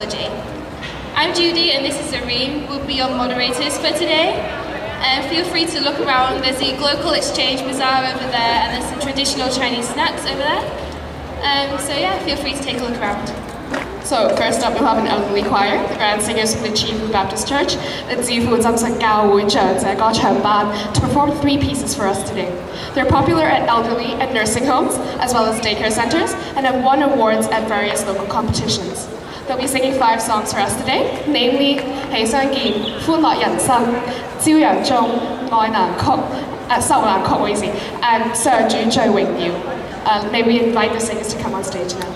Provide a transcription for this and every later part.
I'm Judy and this is Irene. We'll be your moderators for today. Feel free to look around. There's a local exchange bazaar over there and there's some traditional Chinese snacks over there. So yeah, feel free to take a look around. So first up, we'll have an elderly choir, the grand singers from the Chief Baptist Church, the Zifu Zamsa Gaowu Zhengzhe Gaocheng Ban, to perform 3 pieces for us today. They're popular at elderly and nursing homes, as well as daycare centers, and have won awards at various local competitions. They'll be singing 5 songs for us today, namely 喜相見、歡樂人生、朝陽中、愛難曲、受難曲，唔好意思 and 上主最榮耀。May we invite the singers to come on stage now.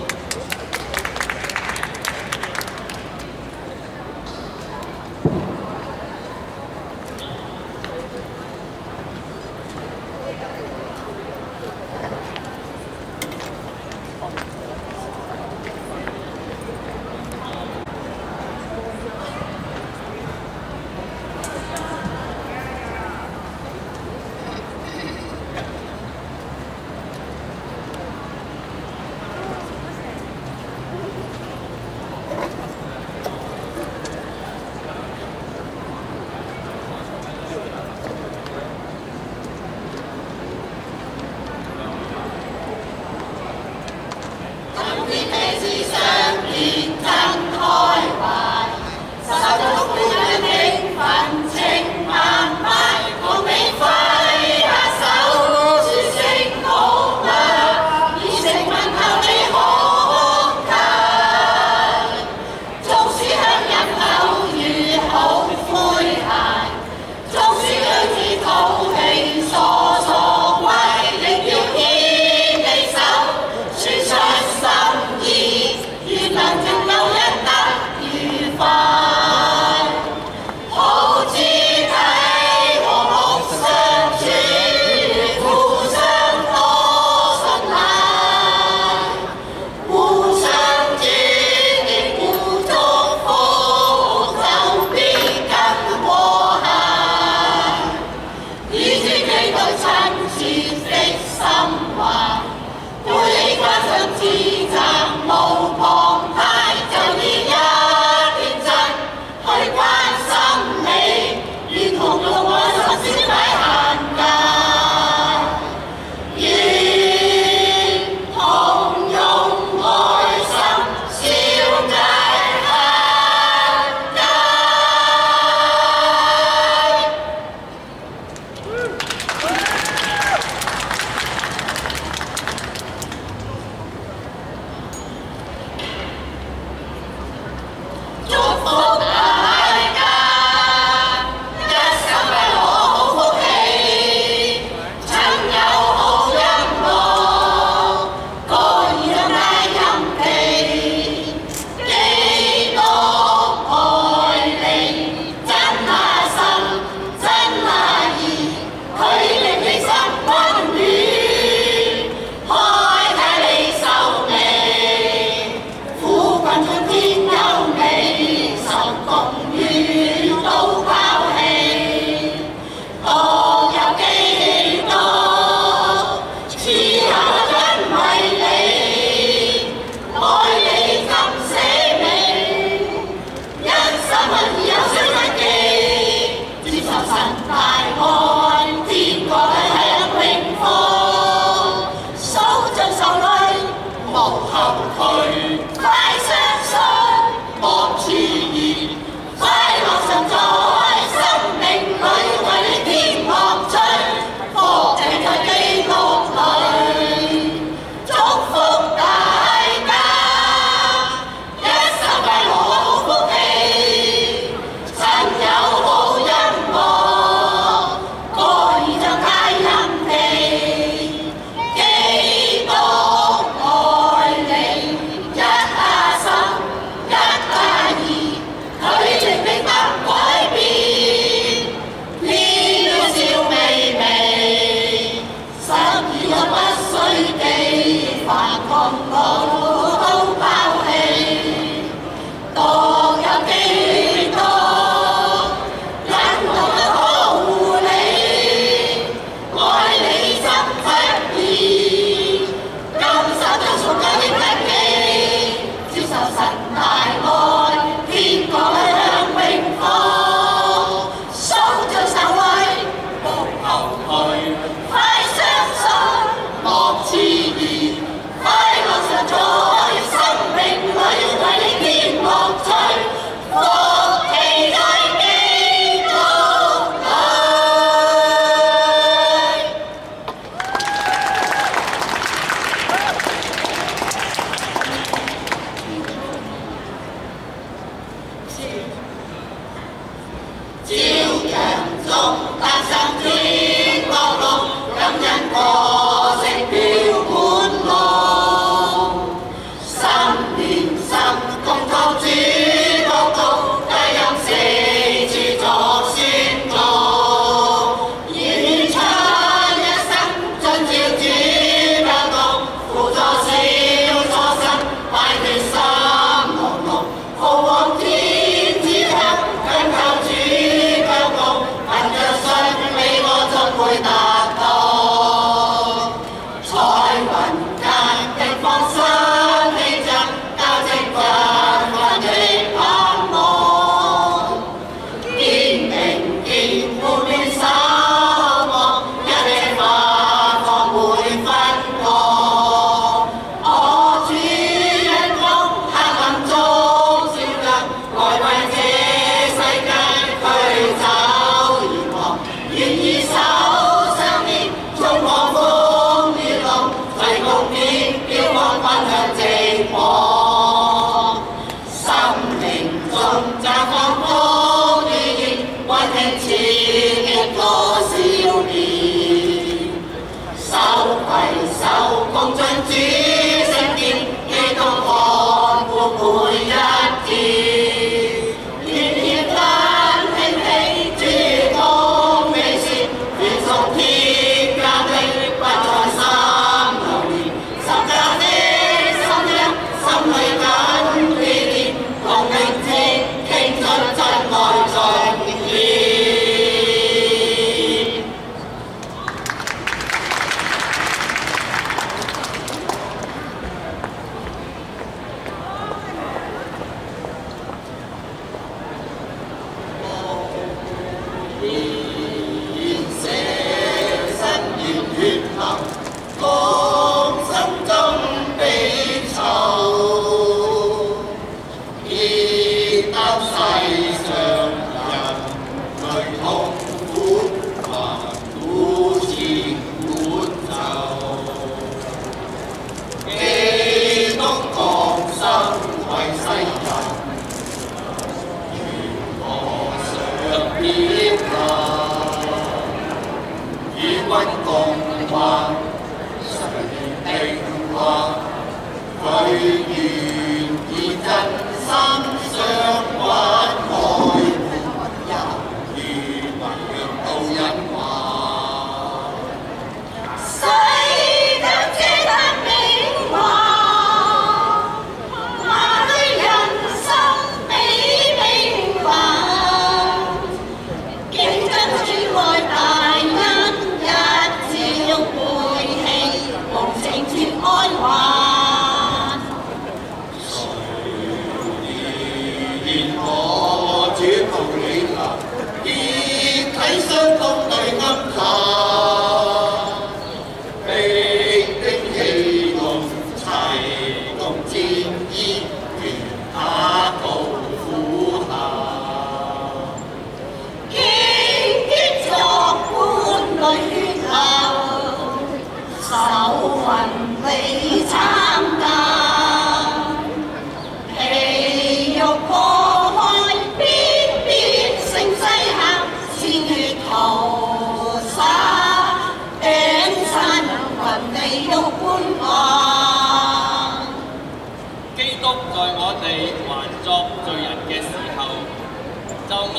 最受惠，無後退，快相信，莫遲疑，快樂常在生命裏為你添樂趣，福氣在基督裏。朝陽中踏上天國路，感恩歌聲飄滿路。心連心，共托主國度，帶入四處作宣告。演出一生，盡照主教導，輔助小初心，擺脫心濃濃，好往天之後，緊靠主。會達到彩雲間的放心氣象，交織繽紛的盼望，堅定堅固聯守望，一起發放會分光。我主恩光，黑暗中照亮，來為這世界驅走炎黃，願意守。共進主聖殿，基督看顧每一天。願熱燈興起，主光美善，願屬天家的不在心流連，十架的心音，心裏緊記念，同明天傾出真愛在面前。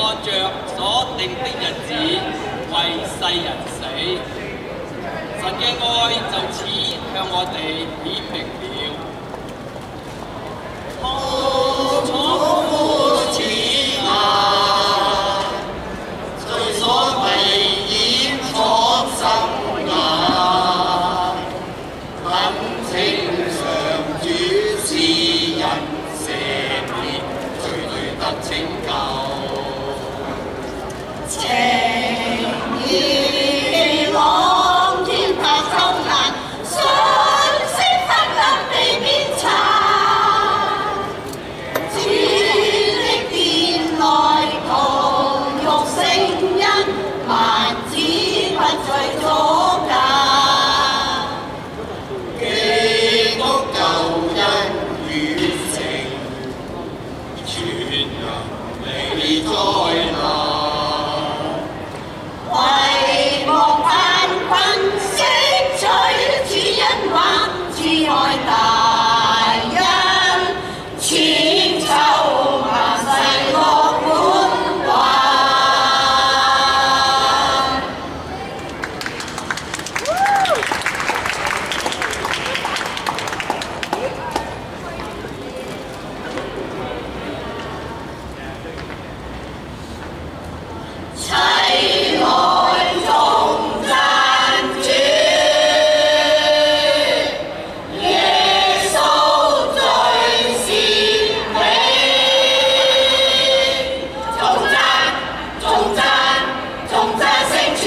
按着所定的日子為世人死，神嘅愛就此向我哋顯明了。好楚乎此難，隨所為掩藏心眼，懇請上主賜人赦免，罪對得拯救。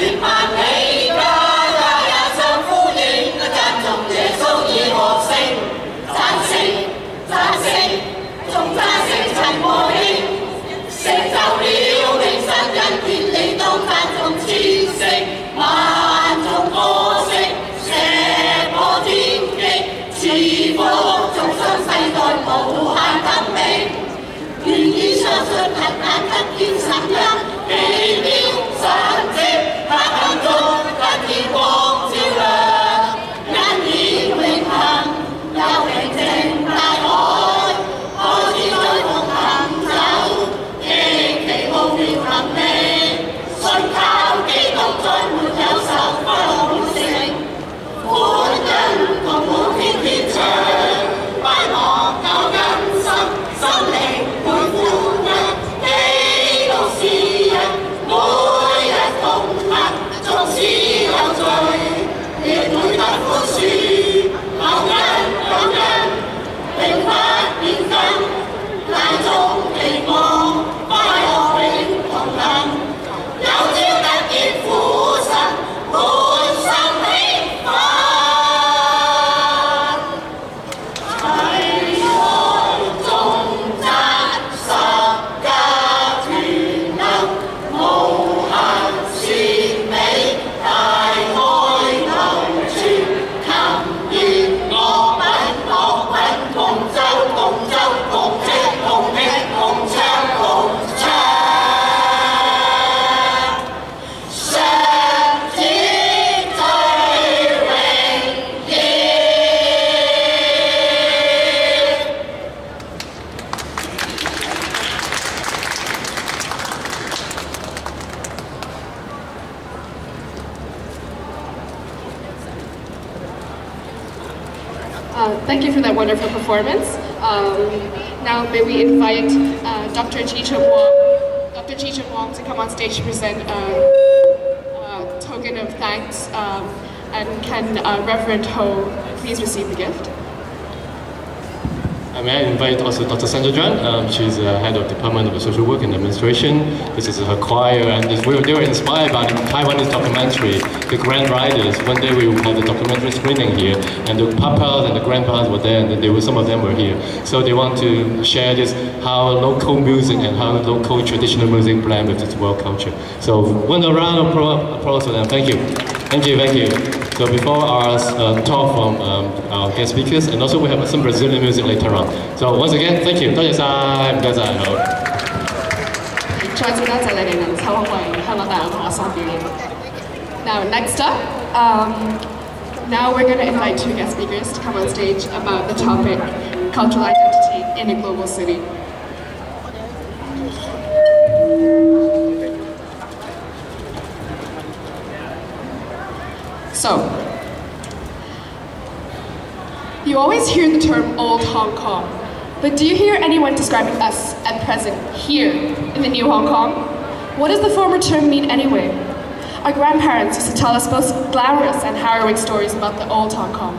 千萬里，家家也相呼應，讚頌耶穌已獲勝，讚成，眾讚成陳和興，成就了永生恩典，理當讚頌千聲，萬眾歌聲，射破天際，賜福眾生世代無限更美，願意相信核眼得見神恩，奇妙神蹟，黑暗中得見光照亮，因已永恆，有平靜大海，開始再同行走，極其奧妙行利，信靠基督再沒有受不好勝，歡欣同舞天天唱，快樂救恩心靈會歡欣，基督是人，每日同行，縱使有罪，亦會得寬恕，救恩，永不變更，大眾期望，快樂永同行，有朝得見父神，滿心興奮。齊來頌讚十架權能，無限善美，大愛流傳，琴弦樂品，共奏，共即，共聽，共唱，上主最榮耀。Thank you for that wonderful performance. Now may we invite Dr. Chi-Chun Wong to come on stage to present a token of thanks. And can Reverend Ho please receive the gift? May I invite also Dr. Sandra Zhuan. She's head of Department of Social Work and Administration. This is her choir, and they were inspired by the Taiwanese documentary, The Grand Riders. One day we had a documentary screening here, and the papas and the grandpas were there, and some of them were here. So they want to share this, how local music and how local traditional music blend with this world culture. So one round of applause for them. Thank you. Thank you. So before our talk from our guest speakers, and also we have some Brazilian music later on. So once again, thank you. 多謝晒，唔該晒。好。再次多謝你哋能抽為香港大學學生表演。Now next up, now we're going to invite two guest speakers to come on stage about the topic cultural identity in a global city. So, you always hear the term Old Hong Kong, but do you hear anyone describing us at present here in the New Hong Kong? What does the former term mean anyway? Our grandparents used to tell us both glamorous and harrowing stories about the Old Hong Kong,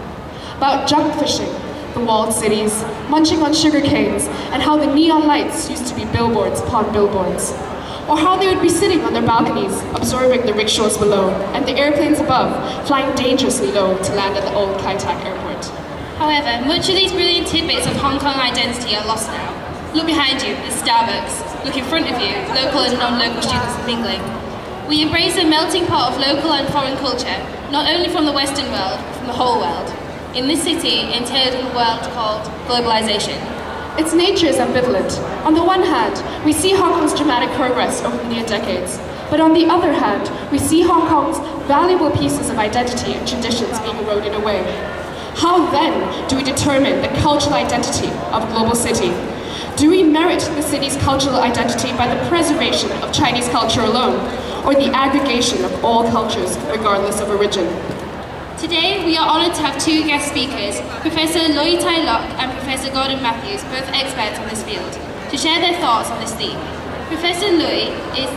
about junk fishing, the walled cities, munching on sugar canes, and how the neon lights used to be billboards upon billboards. Or how they would be sitting on their balconies, absorbing the rickshaws below, and the airplanes above, flying dangerously low to land at the old Kai Tak airport. However, much of these brilliant tidbits of Hong Kong identity are lost now. Look behind you, there's Starbucks. Look in front of you, local and non-local students mingling. We embrace a melting pot of local and foreign culture, not only from the Western world, but from the whole world. In this city, entailed in a world called globalization. Its nature is ambivalent. On the one hand, we see Hong Kong's dramatic progress over the near decades. But on the other hand, we see Hong Kong's valuable pieces of identity and traditions being eroded away. How then do we determine the cultural identity of a global city? Do we merit the city's cultural identity by the preservation of Chinese culture alone, or the aggregation of all cultures, regardless of origin? Today, we are honoured to have two guest speakers, Professor Lui Tai Lok and Professor Mathews, both experts on this field, to share their thoughts on this theme. Professor Lui is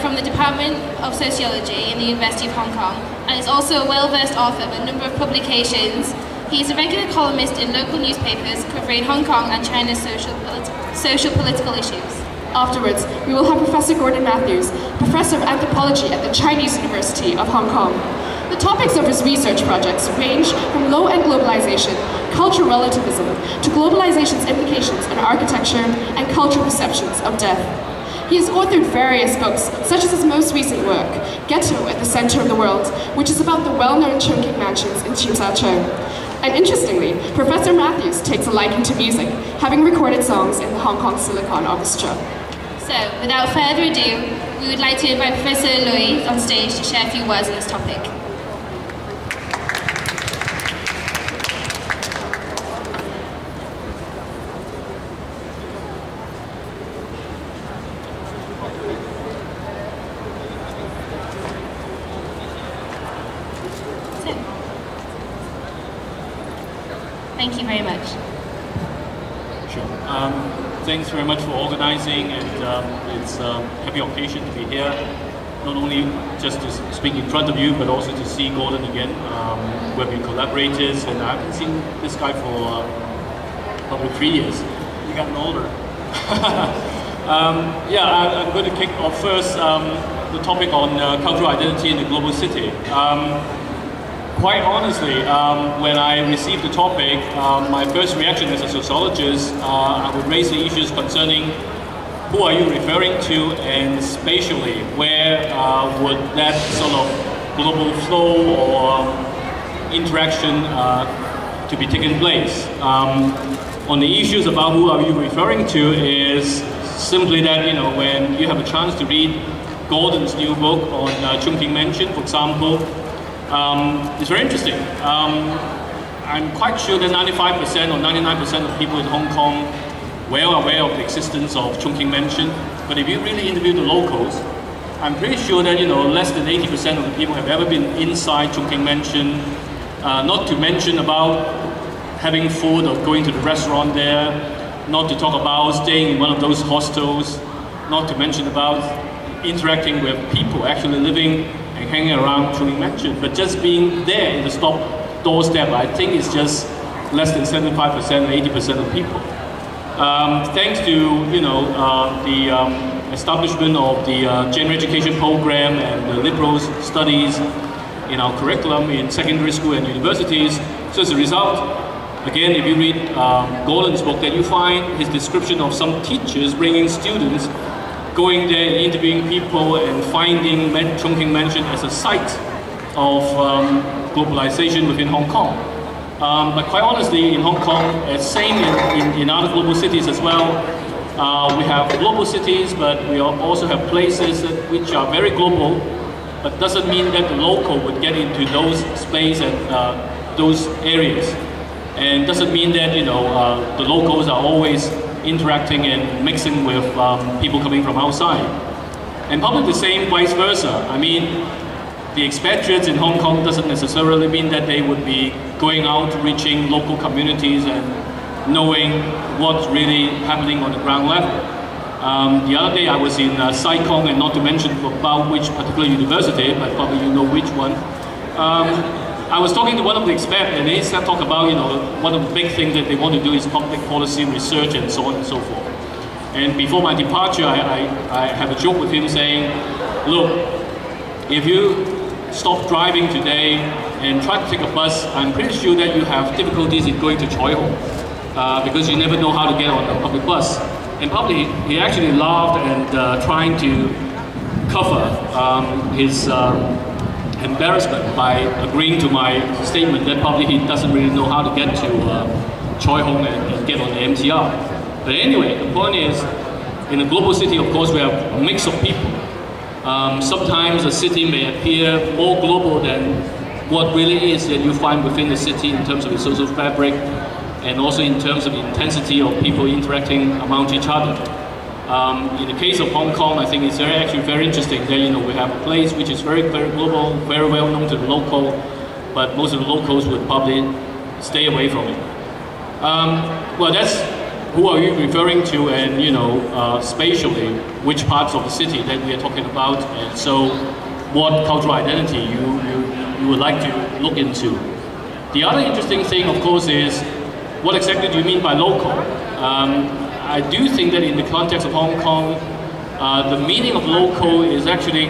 from the Department of Sociology in the University of Hong Kong and is also a well-versed author of a number of publications. He is a regular columnist in local newspapers covering Hong Kong and China's social political issues. Afterwards, we will have Professor Mathews, Professor of Anthropology at the Chinese University of Hong Kong. The topics of his research projects range from low-end globalization, cultural relativism, to globalization's implications on architecture and cultural perceptions of death. He has authored various books, such as his most recent work, Ghetto at the Center of the World, which is about the well-known Chongqing mansions in CUHK. And interestingly, Professor Mathews takes a liking to music, having recorded songs in the Hong Kong Silicon Orchestra. So, without further ado, we would like to invite Professor Lui on stage to share a few words on this topic. Thank you very much. Sure. Thanks very much for organizing, and it's a happy occasion to be here. Not only just to speak in front of you, but also to see Gordon again. We've been collaborators, and I haven't seen this guy for probably 3 years. You've gotten older. I'm going to kick off first the topic on cultural identity in the global city. Quite honestly, when I received the topic, my first reaction as a sociologist, I would raise the issues concerning who are you referring to, and spatially, where would that sort of global flow or interaction to be taking place. On the issues about who are you referring to is simply that, when you have a chance to read Gordon's new book on Chongqing Mansion, for example, it's very interesting. I'm quite sure that 95% or 99% of people in Hong Kong well aware of the existence of Chongqing Mansion, but if you really interview the locals, I'm pretty sure that less than 80% of the people have ever been inside Chongqing Mansion, not to mention about having food or going to the restaurant there, not to talk about staying in one of those hostels, not to mention about interacting with people actually living and hanging around Chongqing Mansion, but just being there in the doorstep, I think it's just less than 75%, 80% of people. Thanks to the establishment of the general education program and the liberal studies in our curriculum in secondary school and universities. So as a result, again, if you read Gordon's book, then you find his description of some teachers bringing students, going there and interviewing people and finding Chongqing Mansion as a site of globalization within Hong Kong. But quite honestly, in Hong Kong, same in other global cities as well, we have global cities, but we also have places which are very global, but doesn't mean that the local would get into those space and those areas. And doesn't mean that the locals are always interacting and mixing with people coming from outside. And probably the same vice versa. I mean, the expatriates in Hong Kong doesn't necessarily mean that they would be going out, reaching local communities and knowing what's really happening on the ground level. The other day I was in SciComm, and not to mention about which particular university, but probably you know which one. I was talking to one of the experts, and they talk about, one of the big things that they want to do is public policy research and so on and so forth. And before my departure, I have a joke with him saying, look, if you stop driving today and try to take a bus, I'm pretty sure that you have difficulties in going to Choi Ho, because you never know how to get on a public bus. And probably he actually laughed and trying to cover his embarrassment by agreeing to my statement that probably he doesn't really know how to get to Choi Ho and get on the MTR. But anyway, the point is, in a global city, of course, we have a mix of people. Sometimes a city may appear more global than what really is that you find within the city in terms of its social fabric, and also in terms of the intensity of people interacting among each other. In the case of Hong Kong, I think it's actually very interesting that we have a place which is very, very global, very well known to the local, but most of the locals would probably stay away from it. Well, that's who are you referring to, and spatially, which parts of the city that we are talking about, and so what cultural identity you would like to look into. The other interesting thing, of course, is what exactly do you mean by local? I do think that in the context of Hong Kong, the meaning of local is actually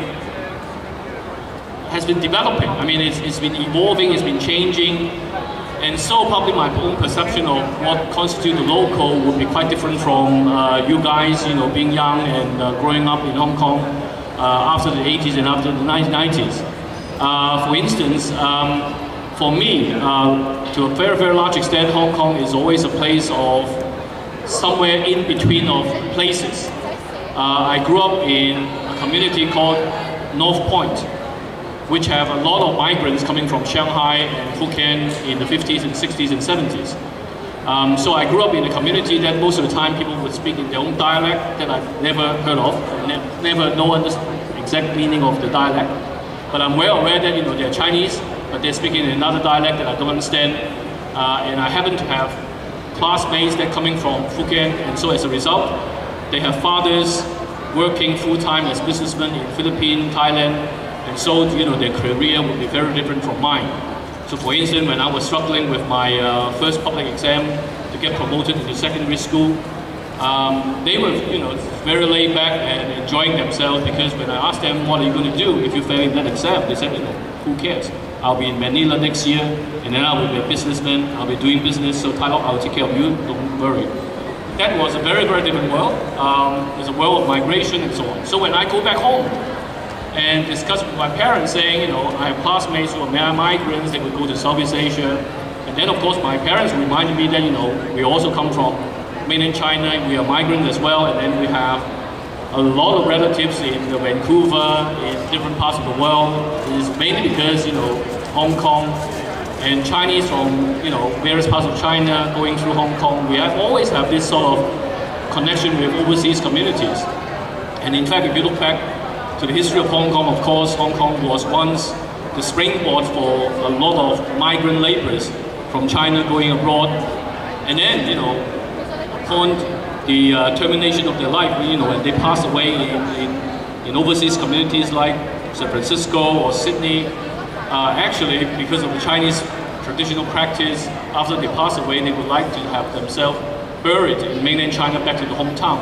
has been developing. I mean, it's been evolving, it's been changing, and so probably my own perception of what constitutes the local would be quite different from you guys, you know, being young and growing up in Hong Kong after the 80s and after the 90s. For instance, for me, to a very, very large extent, Hong Kong is always a place of somewhere in between of places. I grew up in a community called North Point, which have a lot of migrants coming from Shanghai and Fujian in the 50s and 60s and 70s. So I grew up in a community that most of the time people would speak in their own dialect that I've never heard of, never know the exact meaning of the dialect. But I'm well aware that, you know, they're Chinese, but they're speaking in another dialect that I don't understand. And I happen to have classmates that are coming from Fujian, and so as a result, they have fathers working full-time as businessmen in Philippines, Thailand, and so, you know, their career would be very different from mine. So for instance, when I was struggling with my first public exam to get promoted into secondary school, they were, you know, very laid back and enjoying themselves, because when I asked them, what are you going to do if you fail in that exam? They said, you know, who cares? I'll be in Manila next year, and then I will be a businessman, I'll be doing business, so Tai Lok, I'll take care of you, don't worry. That was a very, very different world. It's a world of migration and so on. So when I go back home and discuss with my parents, saying, you know, I have classmates who are migrants, they would go to Southeast Asia, and then of course my parents reminded me that, you know, we also come from mainland China, we are migrants as well, and then we have a lot of relatives in Vancouver, in different parts of the world. It is mainly because, you know, Hong Kong and Chinese from, you know, various parts of China going through Hong Kong, we always have this sort of connection with overseas communities. And in fact, if you look back to the history of Hong Kong, of course, Hong Kong was once the springboard for a lot of migrant laborers from China going abroad. And then, you know, upon the termination of their life, you know, when they pass away in overseas communities like San Francisco or Sydney, actually, because of the Chinese traditional practice, after they pass away, they would like to have themselves buried in mainland China back to the hometown.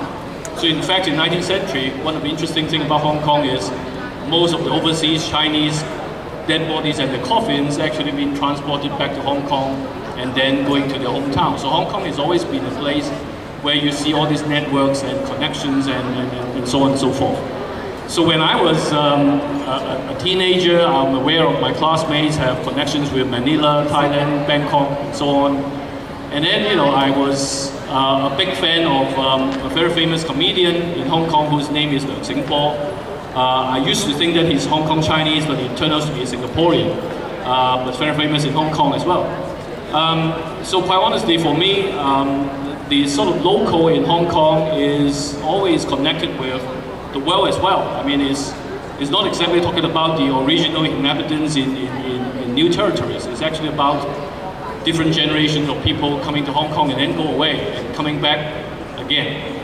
So in fact, in the 19th century, one of the interesting things about Hong Kong is most of the overseas Chinese dead bodies and the coffins actually being transported back to Hong Kong and then going to their hometown. So Hong Kong has always been a place where you see all these networks and connections and so on and so forth. So when I was a teenager, I'm aware of my classmates have connections with Manila, Thailand, Bangkok, and so on. And then, you know, I was a big fan of a very famous comedian in Hong Kong whose name is Singapore. I used to think that he's Hong Kong Chinese, but he turned out to be a Singaporean, but very famous in Hong Kong as well. So quite honestly, for me, the sort of local in Hong Kong is always connected with the world as well. I mean, it's not exactly talking about the original inhabitants in new territories. It's actually about different generations of people coming to Hong Kong and then go away and coming back again.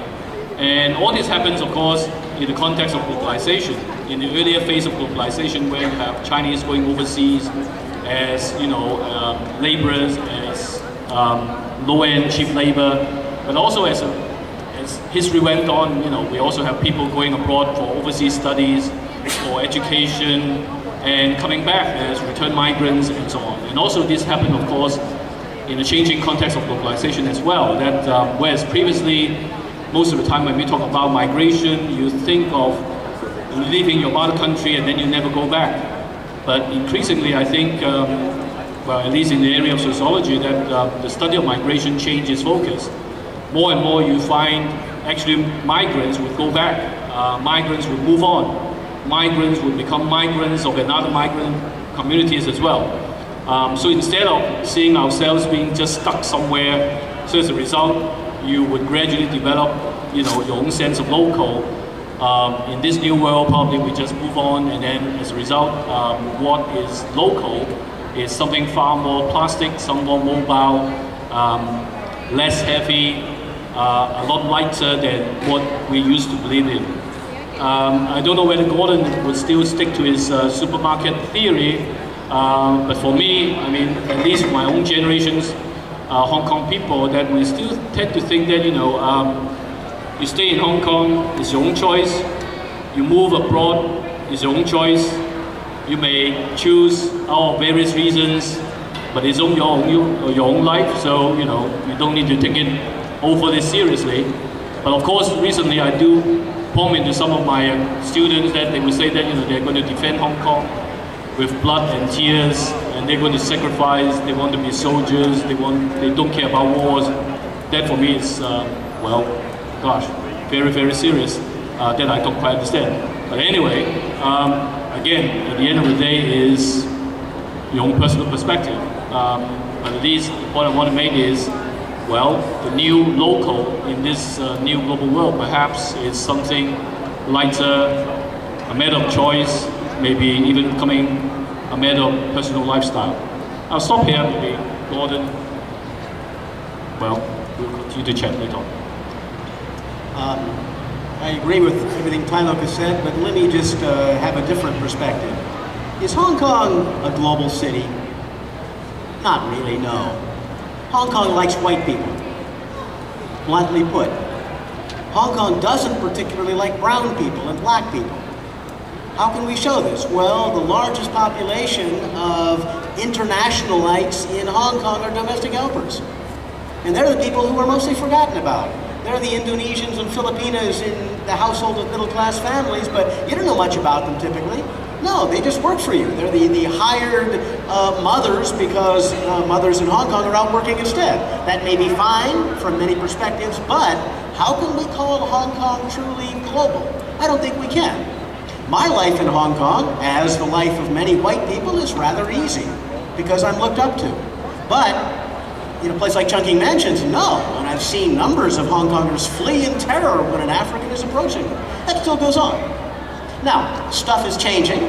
And all this happens, of course, in the context of globalization. In the earlier phase of globalization, where you have Chinese going overseas as, you know, laborers, as low-end cheap labor, but also as history went on, you know, we also have people going abroad for overseas studies, for education, and coming back as returned migrants and so on. And also this happened, of course, in a changing context of globalization as well, that whereas previously, most of the time when we talk about migration, you think of leaving your mother country and then you never go back. But increasingly, I think, well, at least in the area of sociology, that the study of migration changes focus. More and more you find actually migrants would go back, migrants would move on. Migrants would become migrants of another migrant communities as well. So instead of seeing ourselves being just stuck somewhere, so as a result, you would gradually develop, you know, your own sense of local. In this new world, probably we just move on, and then as a result, what is local is something far more plastic, some more mobile, less heavy, a lot lighter than what we used to believe in. I don't know whether Gordon would still stick to his supermarket theory, but for me, I mean, at least my own generation's Hong Kong people, that we still tend to think that, you know, You stay in Hong Kong, it's your own choice. You move abroad, it's your own choice. You may choose out of various reasons, but it's your own life, so you don't need to take it overly seriously. But of course, recently I do bump into some of my students that they would say that they're going to defend Hong Kong with blood and tears, and they're going to sacrifice. They want to be soldiers. They don't care about wars. That for me is well, gosh, very, very serious. That I don't quite understand. But anyway, again, at the end of the day is your own personal perspective. But at least what I want to make is, well, the new local in this new global world perhaps is something lighter, a matter of choice, maybe even becoming a matter of personal lifestyle. I'll stop here, maybe Gordon. Well, we'll continue to chat later on. I agree with everything Tai Lok has said, but let me just have a different perspective. Is Hong Kong a global city? Not really, no. Hong Kong likes white people, bluntly put. Hong Kong doesn't particularly like brown people and black people. How can we show this? Well, the largest population of internationalites in Hong Kong are domestic helpers. And they're the people who are mostly forgotten about. They're the Indonesians and Filipinos in the household of middle-class families, but you don't know much about them typically. No, they just work for you. They're the hired mothers because mothers in Hong Kong are out working instead. That may be fine from many perspectives, but how can we call Hong Kong truly global? I don't think we can. My life in Hong Kong, as the life of many white people, is rather easy because I'm looked up to. But in a place like Chungking Mansions, no. And I've seen numbers of Hong Kongers flee in terror when an African is approaching them. That still goes on. Now, stuff is changing.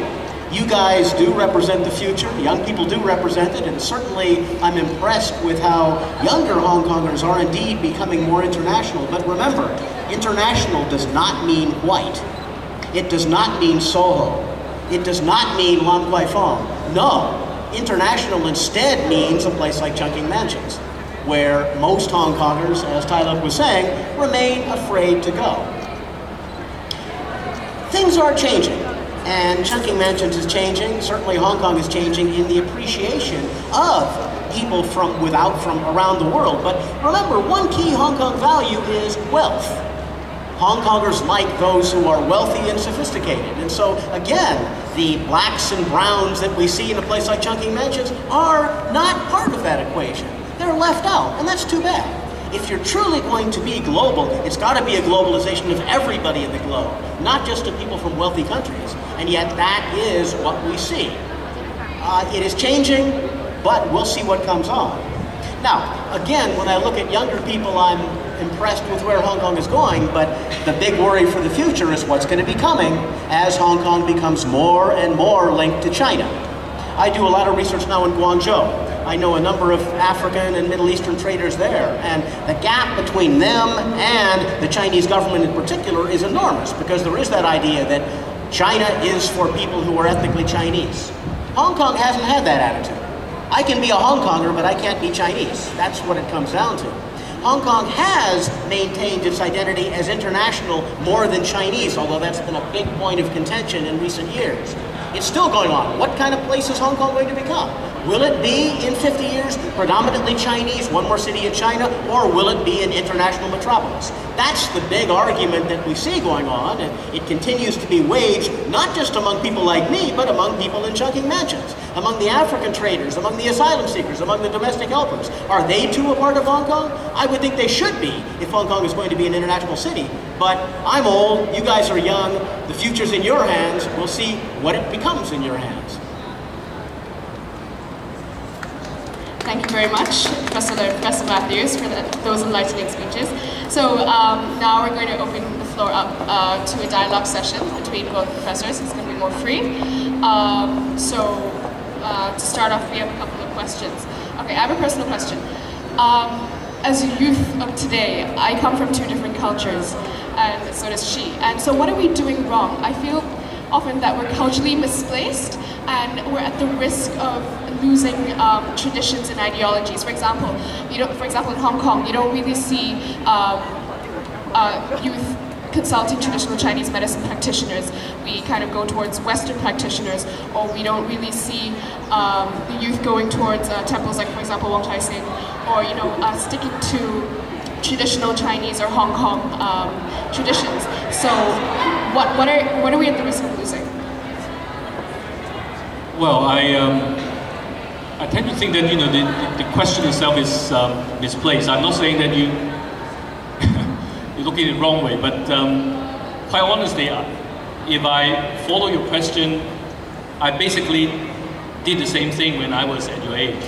You guys do represent the future. Young people do represent it, and certainly I'm impressed with how younger Hong Kongers are indeed becoming more international. But remember, international does not mean white. It does not mean Soho. It does not mean Lam Kwai Fong. No. International instead means a place like Chungking Mansions, where most Hong Kongers, as Tai Lok was saying, remain afraid to go. Things are changing, and Chungking Mansions is changing. Certainly Hong Kong is changing in the appreciation of people from around the world. But remember, one key Hong Kong value is wealth. Hong Kongers like those who are wealthy and sophisticated. And so, again, the blacks and browns that we see in a place like Chungking Mansions are not part of that equation. They're left out, and that's too bad. If you're truly going to be global, it's got to be a globalization of everybody in the globe, not just of people from wealthy countries. And yet that is what we see. It is changing, but we'll see what comes on. Now, again, when I look at younger people, I'm impressed with where Hong Kong is going, but the big worry for the future is what's going to be coming as Hong Kong becomes more and more linked to China. I do a lot of research now in Guangzhou. I know a number of African and Middle Eastern traders there, and the gap between them and the Chinese government in particular is enormous, because there is that idea that China is for people who are ethnically Chinese. Hong Kong hasn't had that attitude. I can be a Hong Konger, but I can't be Chinese. That's what it comes down to. Hong Kong has maintained its identity as international more than Chinese, although that's been a big point of contention in recent years. It's still going on. What kind of place is Hong Kong going to become? Will it be, in 50 years, predominantly Chinese, one more city in China, or will it be an international metropolis? That's the big argument that we see going on, and it continues to be waged not just among people like me, but among people in Chungking Mansions, among the African traders, among the asylum seekers, among the domestic helpers. Are they too a part of Hong Kong? I would think they should be if Hong Kong is going to be an international city. But I'm old, you guys are young, the future's in your hands, we'll see what it becomes in your hands. Thank you very much, Professor Mathews, for those enlightening speeches. So now we're going to open the floor up to a dialogue session between both professors. It's going to be more free. To start off, we have a couple of questions. Okay, I have a personal question. As a youth of today, I come from two different cultures, and so does she. And so what are we doing wrong? I feel often that we're culturally misplaced, and we're at the risk of losing traditions and ideologies. For example, in Hong Kong, you don't really see youth consulting traditional Chinese medicine practitioners. We kind of go towards Western practitioners, or we don't really see the youth going towards temples like, for example, Wong Tai Sin, or sticking to traditional Chinese or Hong Kong traditions. So, what are we at the risk of losing? Well, I tend to think that the question itself is misplaced. I'm not saying that you're looking at it the wrong way, but quite honestly, if I follow your question, I basically did the same thing when I was at your age.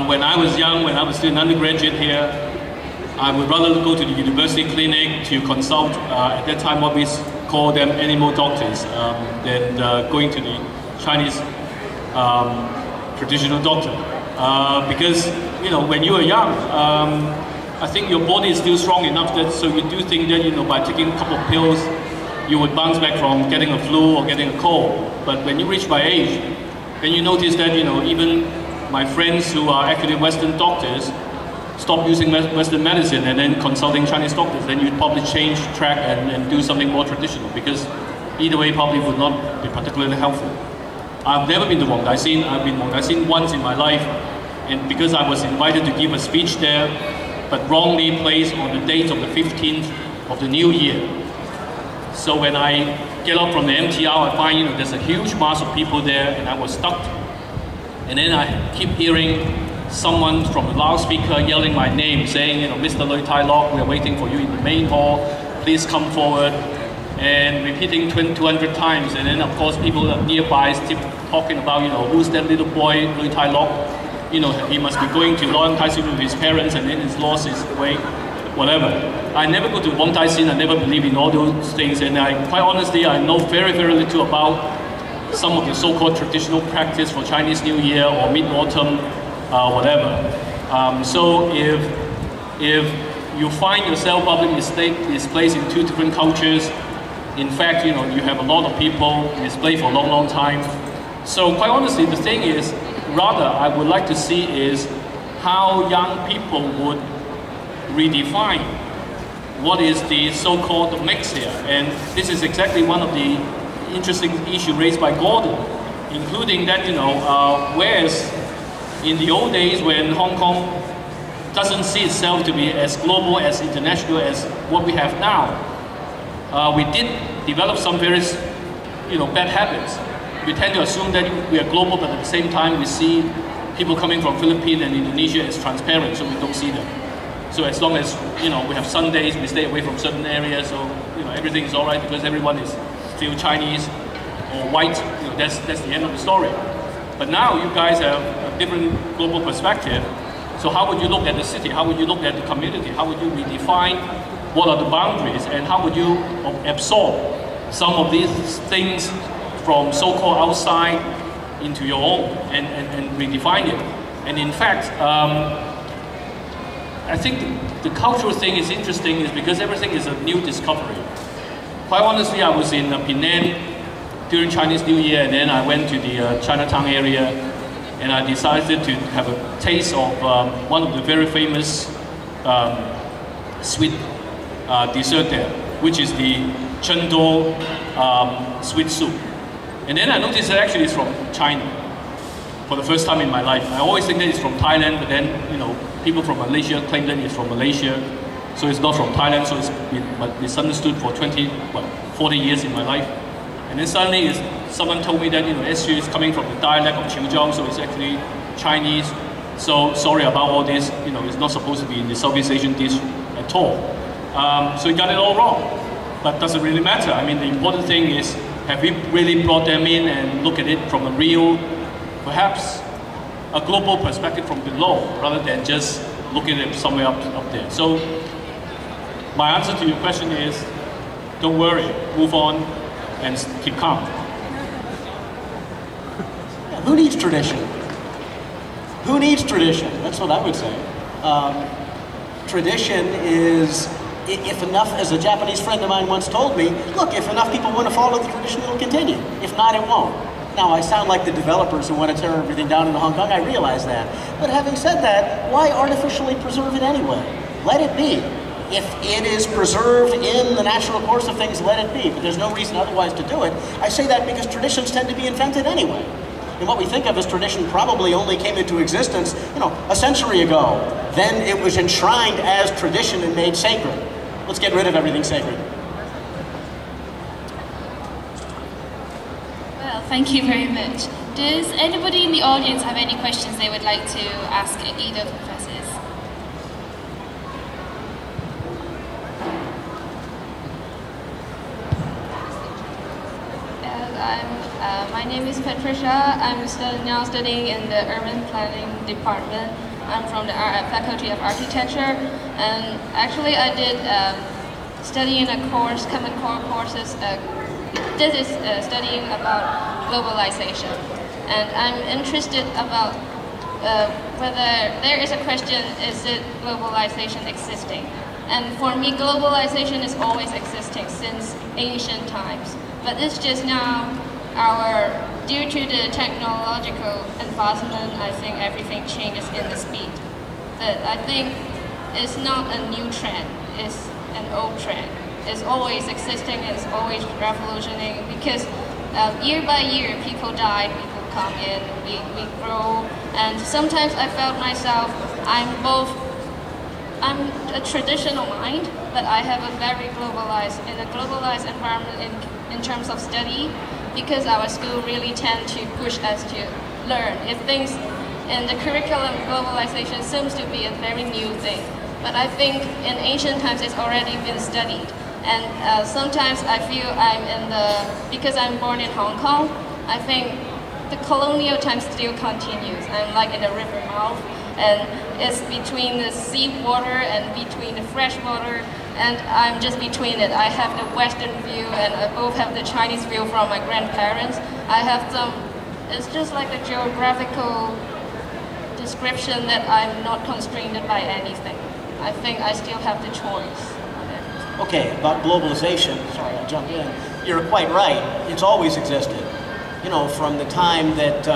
When I was young, when I was still an undergraduate here, I would rather go to the university clinic to consult, at that time what we call them animal doctors, than going to the Chinese traditional doctor. Because, when you are young, I think your body is still strong enough that, so you do think that, by taking a couple of pills, you would bounce back from getting a flu or getting a cold. But when you reach my age, then you notice that, even my friends who are actually Western doctors stop using Western medicine and then consulting Chinese doctors, then you'd probably change track and do something more traditional, because either way probably would not be particularly helpful. I've never been to Wong Tai Sin. I've been Wong Tai Sin once in my life, and because I was invited to give a speech there, but wrongly placed on the date of the 15th of the new year. So when I get up from the MTR, I find there's a huge mass of people there, and I was stuck. And then I keep hearing someone from the loudspeaker yelling my name, saying, Mr. Lui Tai Lok, we're waiting for you in the main hall, please come forward, and repeating 200 times. And then of course people nearby keep talking about, who's that little boy, Lui Tai Lok? He must be going to Wong Tai Sin with his parents, and then he's lost his way, whatever. I never go to Wong Tai Sin, I never believe in all those things, and quite honestly, I know very, very little about some of the so-called traditional practice for Chinese New Year or Mid-Autumn, whatever. So if you find yourself probably misplaced in two different cultures, in fact, you have a lot of people misplaced for a long, long time. So quite honestly, the thing is, rather I would like to see is how young people would redefine what is the so-called mix here. And this is exactly one of the interesting issues raised by Gordon, including that, whereas in the old days when Hong Kong doesn't see itself to be as global, as international as what we have now, we did develop some very, bad habits. We tend to assume that we are global, but at the same time we see people coming from Philippines and Indonesia as transparent, so we don't see them. So as long as, we have Sundays, we stay away from certain areas, so, everything is all right because everyone is still Chinese or white, that's the end of the story. But now you guys have a different global perspective. So how would you look at the city? How would you look at the community? How would you redefine what are the boundaries? And how would you absorb some of these things from so-called outside into your own and redefine it? And in fact, I think the cultural thing is interesting is because everything is a new discovery. Quite honestly, I was in Penang during Chinese New Year, and then I went to the Chinatown area, and I decided to have a taste of one of the very famous sweet dessert there, which is the Chengdu sweet soup. And then I noticed that actually it's from China for the first time in my life. I always think that it's from Thailand, but then people from Malaysia claim that it's from Malaysia, so it's not from Thailand. So it's been misunderstood for 40 years in my life. And then suddenly someone told me that SU is coming from the dialect of Qingzhou, so it's actually Chinese. So sorry about all this. It's not supposed to be in the Southeast Asian dish at all. So you got it all wrong. But doesn't really matter. I mean, the important thing is, have we really brought them in and look at it from a real, perhaps a global perspective from below, rather than just looking at it somewhere up there. So my answer to your question is, don't worry, move on, and keep calm. Yeah, who needs tradition? Who needs tradition? That's what I would say. Tradition is, if enough, as a Japanese friend of mine once told me, look, if enough people want to follow the tradition, it'll continue. If not, it won't. Now, I sound like the developers who want to tear everything down in Hong Kong, I realize that. But having said that, why artificially preserve it anyway? Let it be. If it is preserved in the natural course of things, let it be, but there's no reason otherwise to do it. I say that because traditions tend to be invented anyway. And what we think of as tradition probably only came into existence, a century ago. Then it was enshrined as tradition and made sacred. Let's get rid of everything sacred. Well, thank you very much. Does anybody in the audience have any questions they would like to ask either of the professors? My name is Patricia. I'm now studying in the Urban Planning Department. I'm from the Faculty of Architecture, and actually I did study in a course, common core courses. This is studying about globalization, and I'm interested about whether there is a question: is it globalization existing? And for me, globalization is always existing since ancient times, but it's just now. Due to the technological advancement, I think everything changes in the speed. But I think it's not a new trend, it's an old trend. It's always existing, it's always revolutionary because year by year people die, people come in, we grow, and sometimes I felt myself, I'm a traditional mind, but I have a very globalized environment in terms of study, because our school really tend to push us to learn. If things in the curriculum, globalization seems to be a very new thing, but I think in ancient times it's already been studied. And sometimes I feel because I'm born in Hong Kong, I think the colonial time still continues. I'm like in a river mouth, and it's between the sea water and between the fresh water, and I'm just between it. I have the Western view, and I both have the Chinese view from my grandparents. I have it's just like a geographical description that I'm not constrained by anything. I think I still have the choice. Okay, about globalization, sorry, I'll jump in. You're quite right, it's always existed. From the time that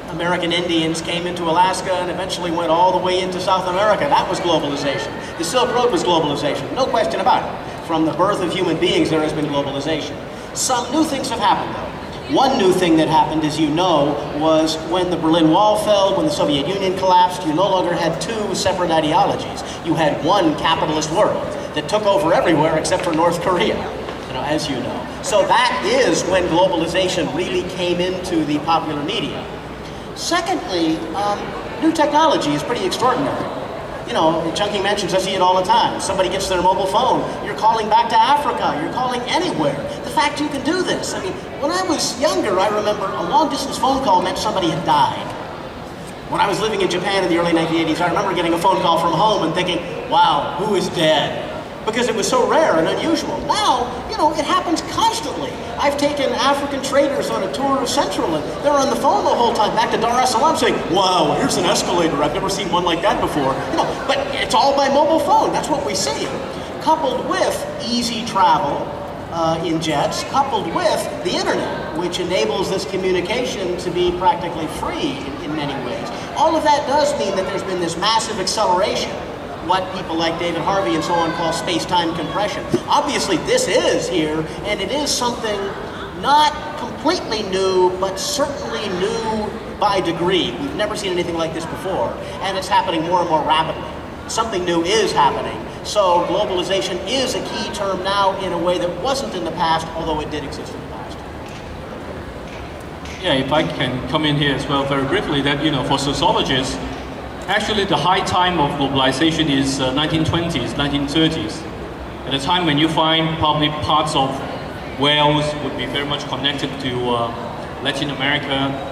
American Indians came into Alaska and eventually went all the way into South America. That was globalization. The Silk Road was globalization, no question about it. From the birth of human beings, there has been globalization. Some new things have happened, though. One new thing that happened, as you know, was when the Berlin Wall fell, when the Soviet Union collapsed, you no longer had two separate ideologies. You had one capitalist world that took over everywhere except for North Korea, as you know. So that is when globalization really came into the popular media. Secondly, new technology is pretty extraordinary. Chunking mentions, I see it all the time. Somebody gets their mobile phone, you're calling back to Africa, you're calling anywhere. The fact you can do this. When I was younger, I remember a long-distance phone call meant somebody had died. When I was living in Japan in the early 1980s, I remember getting a phone call from home and thinking, wow, who is dead? Because it was so rare and unusual. Now, it happens constantly. I've taken African traders on a tour of Central, and they're on the phone the whole time back to Dar es Salaam saying, wow, here's an escalator. I've never seen one like that before. But it's all by mobile phone. That's what we see. Coupled with easy travel in jets, coupled with the internet, which enables this communication to be practically free in many ways. All of that does mean that there's been this massive acceleration, what people like David Harvey and so on call space-time compression. Obviously this is here, and it is something not completely new, but certainly new by degree. We've never seen anything like this before, and it's happening more and more rapidly. Something new is happening, so globalization is a key term now in a way that wasn't in the past, although it did exist in the past. Yeah, if I can come in here as well very briefly, that for sociologists, actually, the high time of globalization is 1920s, 1930s. At a time when you find probably parts of Wales would be very much connected to Latin America,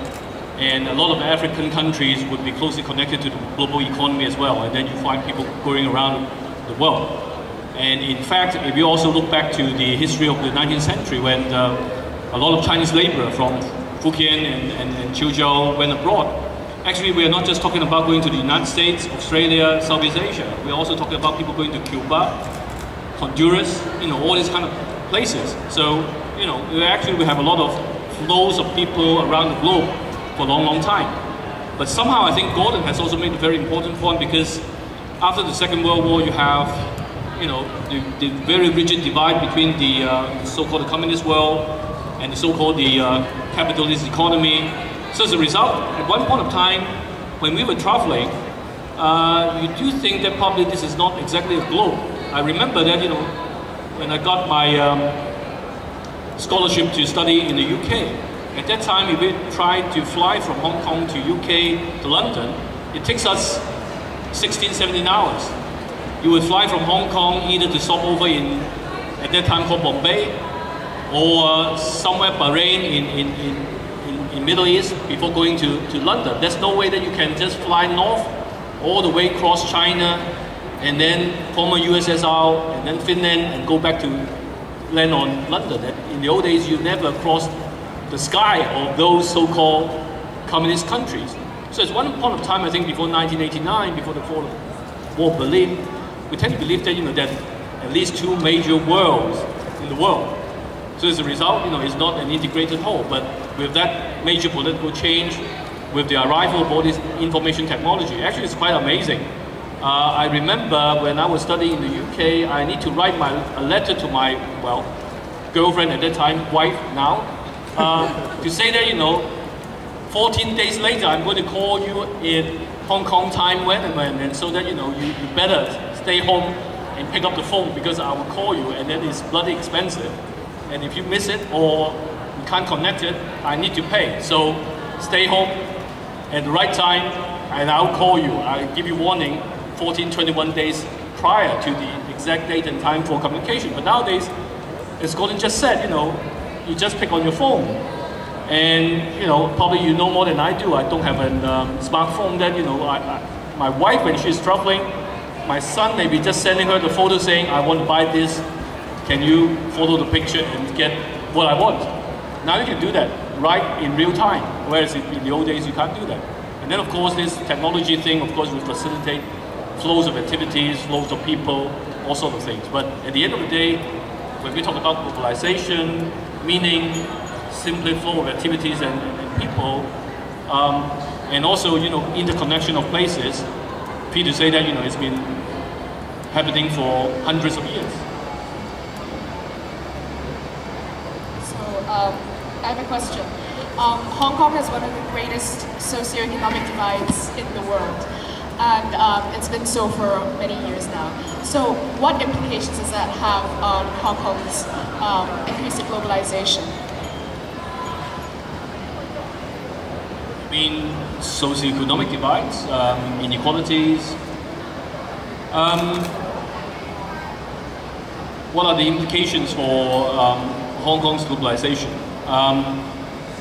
and a lot of African countries would be closely connected to the global economy as well. And then you find people going around the world. And in fact, if you also look back to the history of the 19th century, when a lot of Chinese labor from Fujian and Chuzhou went abroad, actually, we are not just talking about going to the United States, Australia, Southeast Asia. We're also talking about people going to Cuba, Honduras, all these kind of places. So, we have a lot of flows of people around the globe for a long, long time. But somehow I think Gordon has also made a very important point, because after the Second World War, you have, you know, the very rigid divide between the so-called communist world and the so-called capitalist economy. So as a result, at one point of time, when we were traveling, you do think that probably this is not exactly a globe. I remember that, you know, when I got my scholarship to study in the UK, at that time, if we tried to fly from Hong Kong to UK to London, it takes us 16, 17 hours. You would fly from Hong Kong either to stop over in, at that time called Bombay, or somewhere Bahrain in Middle East before going to London. There's no way that you can just fly north all the way across China and then former USSR and then Finland and go back to land on London. In the old days, you never crossed the sky of those so-called communist countries. So at one point of time, I think before 1989, before the fall of war of Berlin, we tend to believe that, you know, that at least two major worlds in the world. So as a result, you know, it's not an integrated whole. But with that major political change, with the arrival of all this information technology, actually it's quite amazing. I remember when I was studying in the UK, I need to write a letter to my, well, girlfriend at that time, wife now, to say that, you know, 14 days later, I'm going to call you in Hong Kong time when, and so that, you know, you better stay home and pick up the phone because I will call you and then it's bloody expensive. And if you miss it or you can't connect it, I need to pay. So stay home at the right time and I'll call you. I'll give you warning 14, 21 days prior to the exact date and time for communication. But nowadays, as Gordon just said, you know, you just pick on your phone. And, you know, probably you know more than I do. I don't have a smartphone that, you know, my wife, when she's traveling, my son may be just sending her the photo saying, I want to buy this. Can you photo the picture and get what I want? Now you can do that right in real time, whereas in the old days you can't do that. And then of course this technology thing, of course, will facilitate flows of activities, flows of people, all sorts of things. But at the end of the day, when we talk about globalization, meaning simply flow of activities and people, and also, you know, interconnection of places, free to say that, you know, it's been happening for hundreds of years. I have a question. Hong Kong has one of the greatest socioeconomic divides in the world, and it's been so for many years now. So what implications does that have on Hong Kong's increasing globalization? I mean, socioeconomic divides, inequalities. What are the implications for Hong Kong's globalization?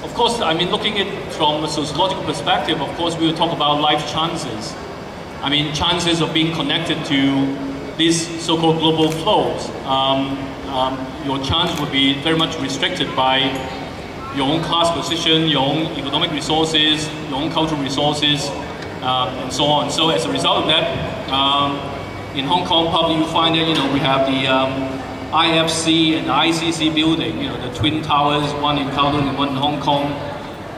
Of course, I mean, looking at it from a sociological perspective, of course, we will talk about life chances. I mean, chances of being connected to these so-called global flows. Your chance would be very much restricted by your own class position, your own economic resources, your own cultural resources, and so on. So as a result of that, in Hong Kong, probably you find that, you know, we have the IFC and the ICC building, you know, the twin towers, one in Kowloon and one in Hong Kong.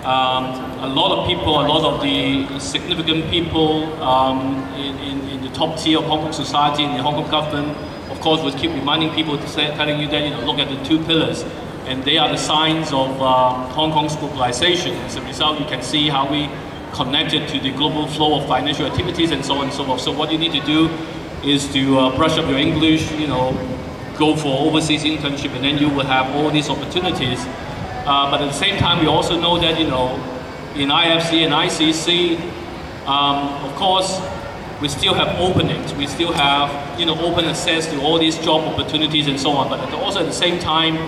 A lot of people, a lot of the significant people in the top tier of Hong Kong society and the Hong Kong government, of course, would keep reminding people, telling you that, you know, look at the two pillars, and they are the signs of Hong Kong's globalization. As a result, you can see how we connected to the global flow of financial activities and so on and so forth. So what you need to do is to brush up your English, you know, go for overseas internship, and then you will have all these opportunities. But at the same time, we also know that, you know, in IFC and ICC, of course, we still have openings. We still have, you know, open access to all these job opportunities and so on. But also at the same time,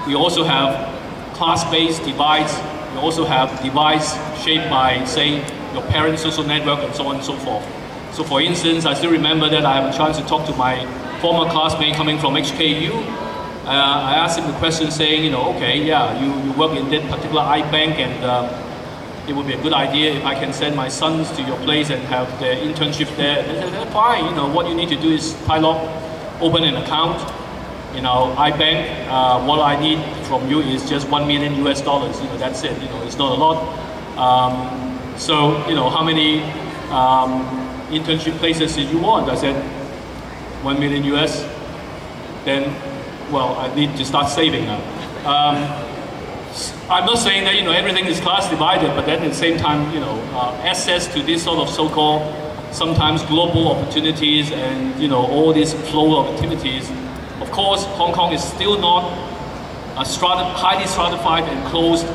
we also have class-based divides. We also have divides shaped by, say, your parents' social network and so on and so forth. So for instance, I still remember that I have a chance to talk to my former classmate coming from HKU. I asked him the question saying, you know, okay, yeah, you work in that particular iBank, and it would be a good idea if I can send my sons to your place and have their internship there. And they said, fine, you know, what you need to do is Tai Lok, open an account, you know, iBank. What I need from you is just $1 million US, you know, that's it, you know, it's not a lot. So, you know, how many internship places that you want? I said, 1 million US. Then, well, I need to start saving now. I'm not saying that, everything is class divided, but then at the same time, access to this sort of so-called, sometimes global opportunities and, all this flow of activities. Of course, Hong Kong is still not a highly stratified and closed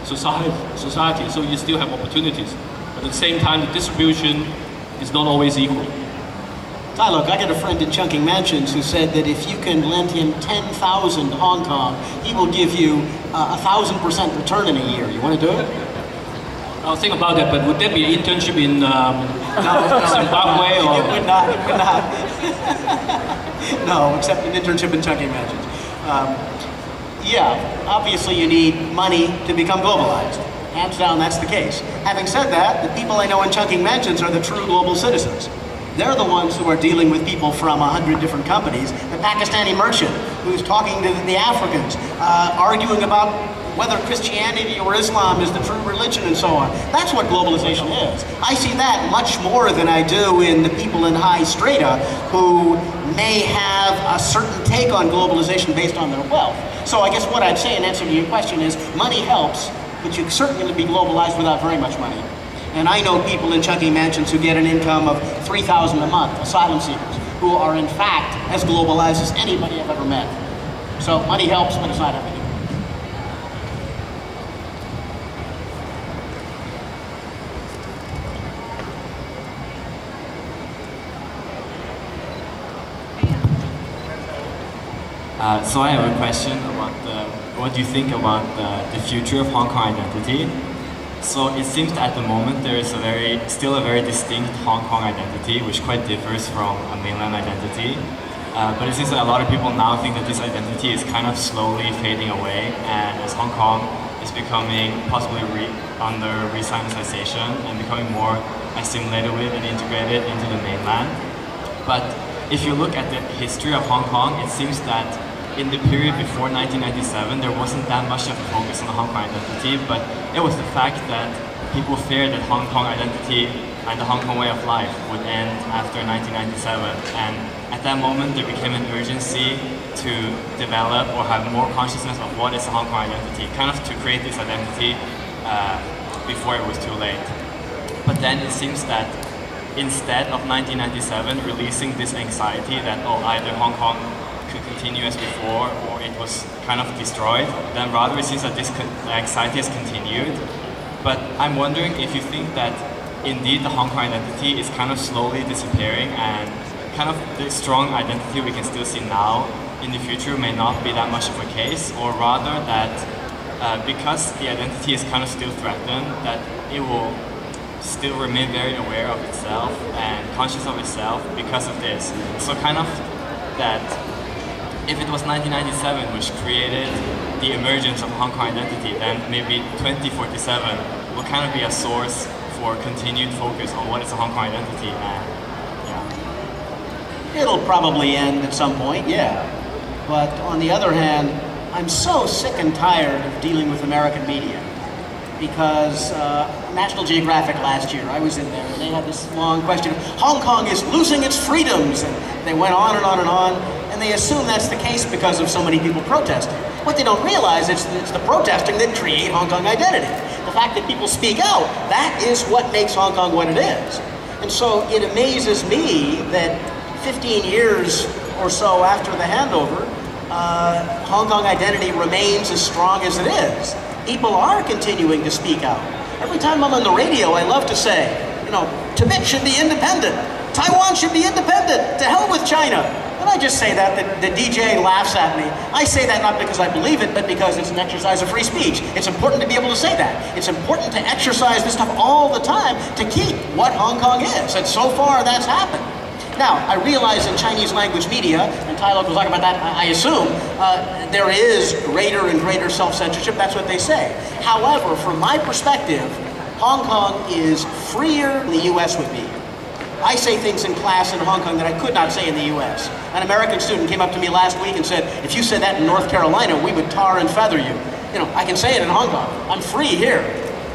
society, so you still have opportunities. But at the same time, the distribution is not always equal. Tai Lok, I got a friend in Chungking Mansions who said that if you can lend him 10,000 Hong Kong, he will give you 1,000% return in a year. You want to do it? I'll think about that, but would there be an internship in Zimbabwe? Or? It would not. It would not. No, except an internship in Chungking Mansions. Yeah, obviously you need money to become globalized. Hands down, that's the case. Having said that, the people I know in Chungking Mansions are the true global citizens. They're the ones who are dealing with people from 100 different companies. The Pakistani merchant who's talking to the Africans, arguing about whether Christianity or Islam is the true religion and so on. That's what globalization is. I see that much more than I do in the people in high strata who may have a certain take on globalization based on their wealth. So I guess what I'd say in answer to your question is money helps, but you certainly be globalized without very much money. And I know people in Chungking Mansions who get an income of $3,000 a month, asylum seekers, who are in fact as globalized as anybody I've ever met. So money helps, but it's not everything. So I have a question about what do you think about the future of Hong Kong identity? So it seems that at the moment there is still a very distinct Hong Kong identity, which quite differs from a mainland identity. But it seems that a lot of people now think that this identity is kind of slowly fading away, and as Hong Kong is becoming possibly under re-Sinicization and becoming more assimilated with and integrated into the mainland. But if you look at the history of Hong Kong, it seems that in the period before 1997, there wasn't that much of a focus on the Hong Kong identity, but it was the fact that people feared that Hong Kong identity and the Hong Kong way of life would end after 1997. And at that moment, there became an urgency to develop or have more consciousness of what is the Hong Kong identity, kind of to create this identity before it was too late. But then it seems that instead of 1997 releasing this anxiety that, either Hong Kong could continue as before or it was kind of destroyed, then rather it seems that this anxiety has continued. But I'm wondering if you think that indeed the Hong Kong identity is kind of slowly disappearing and kind of the strong identity we can still see now in the future may not be that much of a case, or rather that because the identity is kind of still threatened, that it will still remain very aware of itself and conscious of itself because of this. So kind of that if it was 1997 which created the emergence of Hong Kong identity, then maybe 2047 will kind of be a source for continued focus on what is a Hong Kong identity. And yeah. It'll probably end at some point, yeah. But on the other hand, I'm so sick and tired of dealing with American media. Because National Geographic last year, I was in there, and they had this long question of Hong Kong is losing its freedoms, and they went on and on and on, and they assume that's the case because of so many people protesting. What they don't realize is it's the protesting that create Hong Kong identity. The fact that people speak out, that is what makes Hong Kong what it is. And so it amazes me that 15 years or so after the handover, Hong Kong identity remains as strong as it is. People are continuing to speak out. Every time I'm on the radio, I love to say, Tibet should be independent. Taiwan should be independent. To hell with China. And I just say that, the DJ laughs at me. I say that not because I believe it, but because it's an exercise of free speech. It's important to be able to say that. It's important to exercise this stuff all the time to keep what Hong Kong is. And so far, that's happened. Now, I realize in Chinese language media, and Tai Lok will talk about that, I assume, there is greater and greater self-censorship. That's what they say. However, from my perspective, Hong Kong is freer than the US would be. I say things in class in Hong Kong that I could not say in the US. An American student came up to me last week and said, if you said that in North Carolina, we would tar and feather you. I can say it in Hong Kong. I'm free here.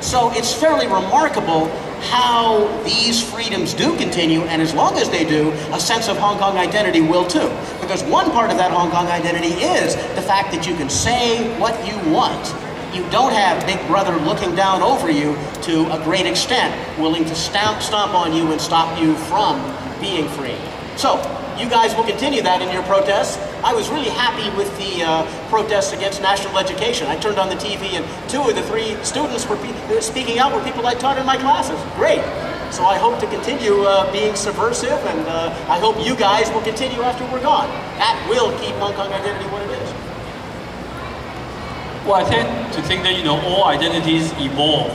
So it's fairly remarkable how these freedoms do continue, and as long as they do, a sense of Hong Kong identity will too. Because one part of that Hong Kong identity is the fact that you can say what you want. You don't have Big Brother looking down over you to a great extent, willing to stomp on you and stop you from being free. So, you guys will continue that in your protests. I was really happy with the protests against national education. I turned on the TV and 2 of the 3 students were speaking out were people I taught in my classes. Great. So I hope to continue being subversive, and I hope you guys will continue after we're gone. That will keep Hong Kong identity what it is. Well, I tend to think that, all identities evolve.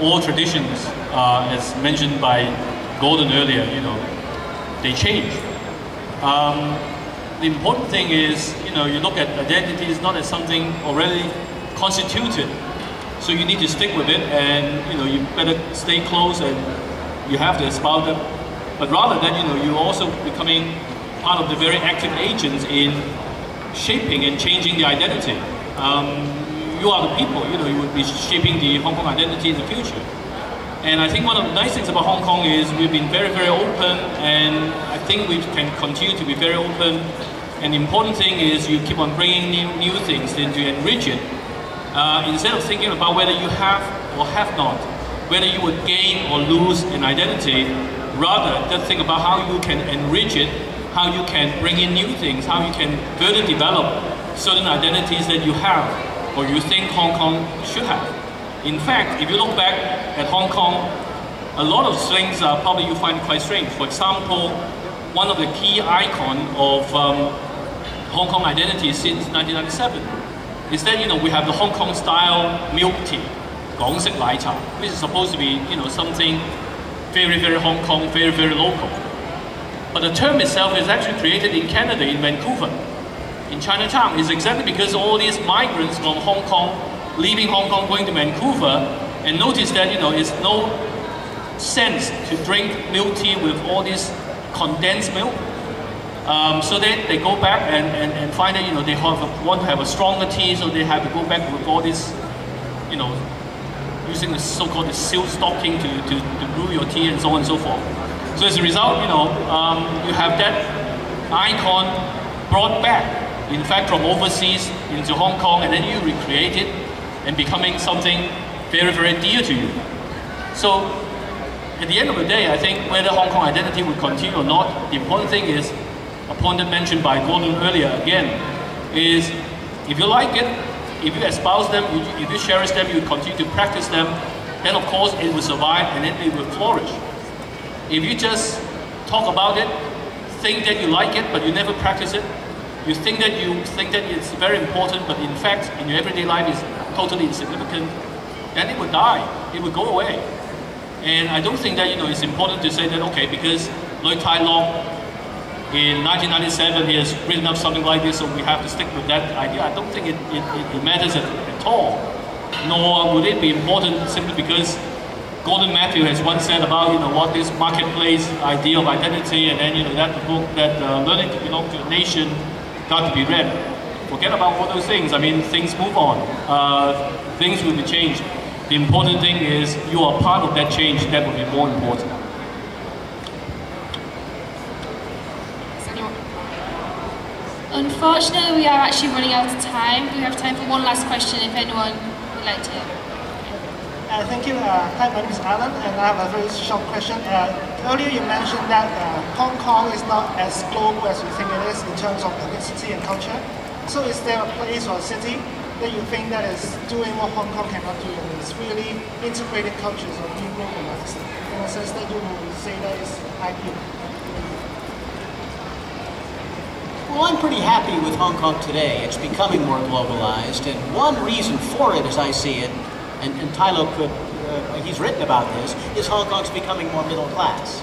All traditions, as mentioned by Gordon earlier, they change. The important thing is, you look at identities not as something already constituted. So you need to stick with it, and, you better stay close, and you have to espouse them. But rather than, you're also becoming part of the very active agents in shaping and changing the identity. You are the people, you would be shaping the Hong Kong identity in the future. And I think one of the nice things about Hong Kong is we've been very, very open, and I think we can continue to be very open. And the important thing is you keep on bringing new things in to enrich it. Instead of thinking about whether you have or have not, whether you would gain or lose an identity, rather just think about how you can enrich it, how you can bring in new things, how you can further develop certain identities that you have or you think Hong Kong should have. In fact, if you look back at Hong Kong, a lot of things probably you find quite strange. For example, one of the key icons of Hong Kong identity since 1997 is that we have the Hong Kong style milk tea, 港式奶茶, which is supposed to be something very, very Hong Kong, very, very local. But the term itself is actually created in Canada, in Vancouver, in Chinatown. It's exactly because all these migrants from Hong Kong, leaving Hong Kong, going to Vancouver, and notice that it's no sense to drink milk tea with all this condensed milk. So then they go back and find that they want to have a stronger tea, so they have to go back with all this, using the so-called silk stocking to brew your tea and so on and so forth. So as a result, you have that icon brought back, in fact, from overseas into Hong Kong, and then you recreate it and becoming something very, very dear to you. So at the end of the day, I think whether Hong Kong identity will continue or not, the important thing is, a point that mentioned by Gordon earlier again, is if you like it, if you espouse them, if you cherish them, you continue to practice them, then of course it will survive and then it will flourish. If you just talk about it, think that you like it, but you never practice it, you think that it's very important, but in fact, in your everyday life it's totally insignificant, then it will die, it will go away. And I don't think that it's important to say that, okay, because Lui Tai Lok in 1997 he has written up something like this, so we have to stick with that idea. I don't think it matters at all. Nor would it be important simply because Gordon Mathews has once said about what this marketplace idea of identity, and then that the book that Learning to Belong to a Nation got to be read. Forget about all those things. I mean, things move on. Things will be changed. The important thing is you are part of that change. That will be more important. Unfortunately, we are actually running out of time. We have time for one last question if anyone would like to. Thank you. Hi, my name is Alan, and I have a very short question. Earlier you mentioned that Hong Kong is not as global as you think it is in terms of ethnicity and culture. So is there a place or a city that you think that is doing what Hong Kong cannot do, and is really integrated cultures or being globalized, in a sense that you would say that is ideal? Well, I'm pretty happy with Hong Kong today. It's becoming more globalized, and one reason for it, as I see it, and Tai Lok he's written about this, is Hong Kong's becoming more middle class.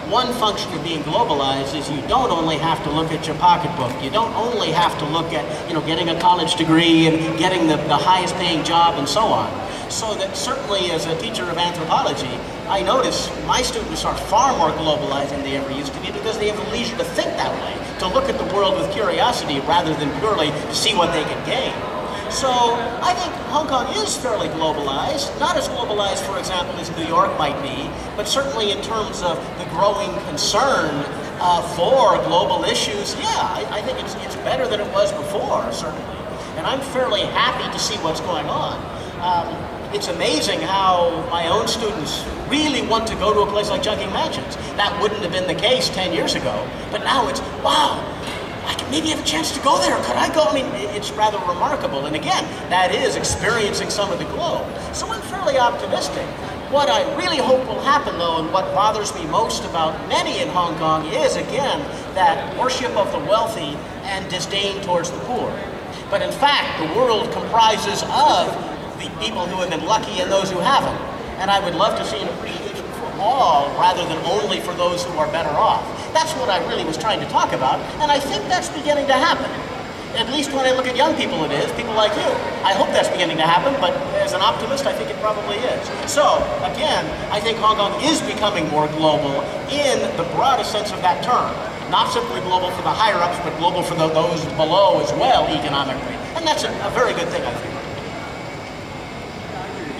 One function of being globalized is you don't only have to look at your pocketbook. You don't only have to look at getting a college degree and getting the highest paying job and so on. So that certainly as a teacher of anthropology, I notice my students are far more globalized than they ever used to be because they have the leisure to think that way, to look at the world with curiosity rather than purely to see what they can gain. So I think Hong Kong is fairly globalized, not as globalized, for example, as New York might be, but certainly in terms of the growing concern for global issues, yeah, I think it's better than it was before, certainly. And I'm fairly happy to see what's going on. It's amazing how my own students really want to go to a place like Chungking Mansions. That wouldn't have been the case 10 years ago, but now it's, wow, I can maybe have a chance to go there. Could I go? I mean, it's rather remarkable. And again, that is experiencing some of the globe. So I'm fairly optimistic. What I really hope will happen, though, and what bothers me most about many in Hong Kong is, again, that worship of the wealthy and disdain towards the poor. But in fact, the world comprises of the people who have been lucky and those who haven't. And I would love to see an appreciation for all rather than only for those who are better off. That's what I really was trying to talk about, and I think that's beginning to happen. At least when I look at young people it is, people like you. I hope that's beginning to happen, but as an optimist, I think it probably is. So, again, I think Hong Kong is becoming more global in the broadest sense of that term. Not simply global for the higher-ups, but global for those below as well, economically. And that's a very good thing, I think.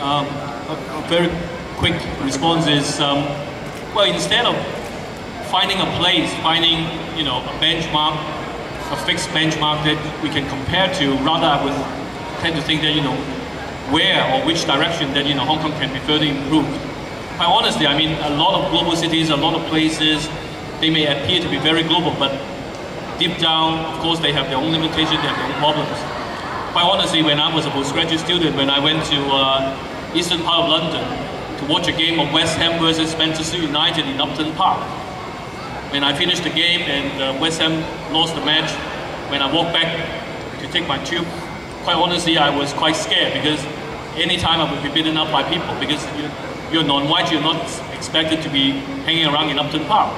A very quick response is, well, instead of finding a place, finding, a benchmark, a fixed benchmark that we can compare to, rather I would tend to think that, where or which direction that, Hong Kong can be further improved. Quite honestly, I mean, a lot of global cities, a lot of places, they may appear to be very global, but deep down, of course, they have their own limitations, they have their own problems. Quite honestly, when I was a postgraduate student, when I went to eastern part of London to watch a game of West Ham versus Manchester United in Upton Park, when I finished the game and West Ham lost the match, when I walked back to take my tube, quite honestly, I was quite scared because anytime I would be beaten up by people because you're non-white, you're not expected to be hanging around in Upton Park.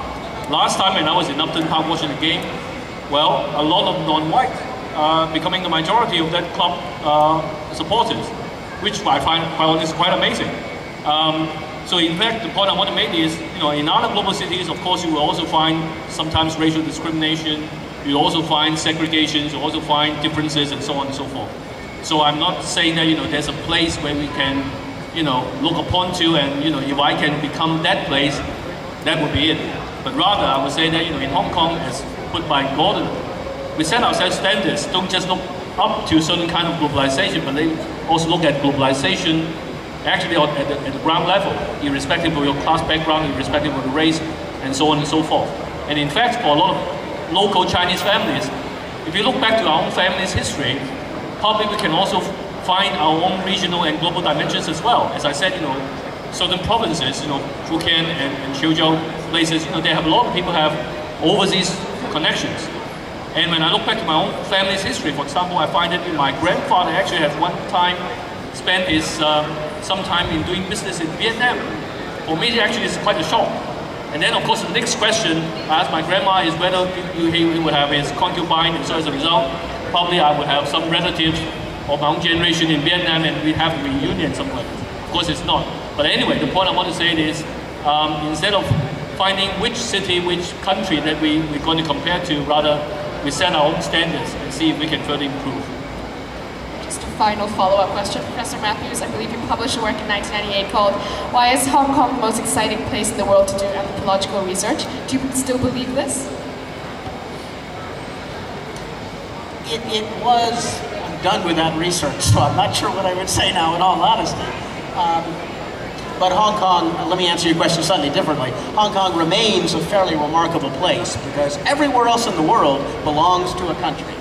Last time when I was in Upton Park watching the game, well, a lot of non-white becoming the majority of that club supporters, which I find quite amazing. So in fact, the point I want to make is, in other global cities, of course, you will also find sometimes racial discrimination, you also find segregations, you also find differences and so on and so forth. So I'm not saying that, there's a place where we can, look upon to and, if I can become that place, that would be it. But rather, I would say that, in Hong Kong, as put by Gordon, we set ourselves standards, don't just look up to a certain kind of globalization, but they also look at globalization actually at the ground level, irrespective of your class background, irrespective of the race, and so on and so forth. And in fact, for a lot of local Chinese families, if you look back to our own family's history, probably we can also find our own regional and global dimensions as well. As I said, certain provinces, Fujian and Suzhou places, they have a lot of people have overseas connections. And when I look back to my own family's history, for example, I find that my grandfather actually had one time spent his some time in doing business in Vietnam. For me, actually, it's quite a shock. And then, of course, the next question I asked my grandma is whether he would have his concubine, and so as a result, probably I would have some relatives of my own generation in Vietnam, and we have a reunion somewhere. Of course, it's not. But anyway, the point I want to say is, instead of finding which city, which country that we're going to compare to, rather we set our own standards and see if we can further improve. Just a final follow-up question, Professor Mathews. I believe you published a work in 1998 called "Why is Hong Kong the most exciting place in the world to do anthropological research?" Do you still believe this? It was, I'm done with that research, so I'm not sure what I would say now in all honesty. But Hong Kong, let me answer your question slightly differently. Hong Kong remains a fairly remarkable place because everywhere else in the world belongs to a country.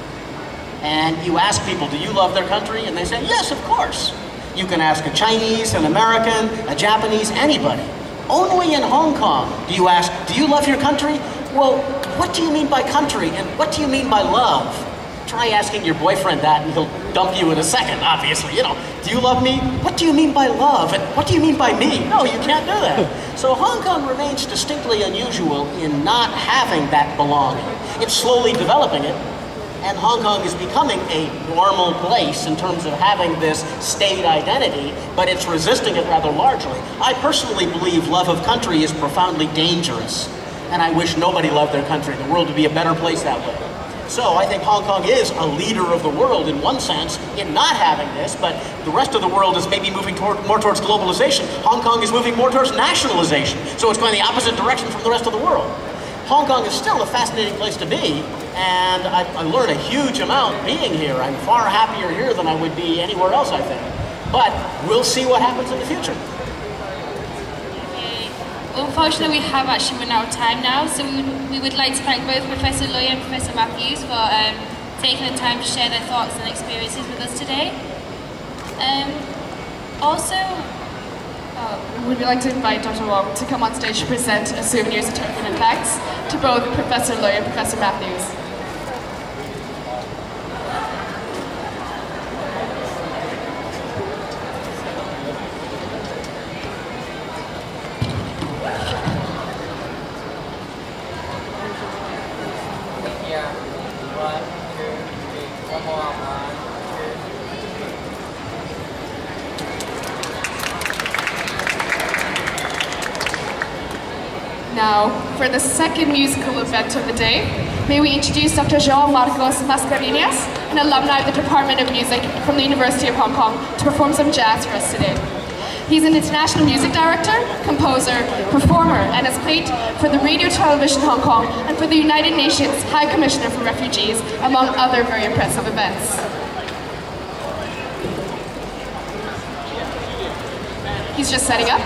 And you ask people, do you love their country? And they say, yes, of course. You can ask a Chinese, an American, a Japanese, anybody. Only in Hong Kong do you ask, do you love your country? Well, what do you mean by country and what do you mean by love? Try asking your boyfriend that and he'll dump you in a second, obviously. Do you love me? What do you mean by love? And what do you mean by me? No, you can't do that. So Hong Kong remains distinctly unusual in not having that belonging. It's slowly developing it, and Hong Kong is becoming a normal place in terms of having this state identity, but it's resisting it rather largely. I personally believe love of country is profoundly dangerous, and I wish nobody loved their country. The world would be a better place that way. So I think Hong Kong is a leader of the world in one sense in not having this, but the rest of the world is maybe moving more towards globalization. Hong Kong is moving more towards nationalization, so it's going the opposite direction from the rest of the world. Hong Kong is still a fascinating place to be, and I learned a huge amount being here. I'm far happier here than I would be anywhere else, I think. But we'll see what happens in the future. Okay. Unfortunately, we have actually run out of time now, so we would like to thank both Professor Lui and Professor Mathews for taking the time to share their thoughts and experiences with us today. Would we like to invite Dr. Wong to come on stage to present a souvenir certificate and thanks to both Professor Lui and Professor Mathews. Now, for the second musical event of the day, may we introduce Dr. João Marcos Mascarenhas, an alumni of the Department of Music from the University of Hong Kong, to perform some jazz for us today. He's an international music director, composer, performer, and has played for the Radio Television Hong Kong and for the United Nations High Commissioner for Refugees, among other very impressive events. He's just setting up.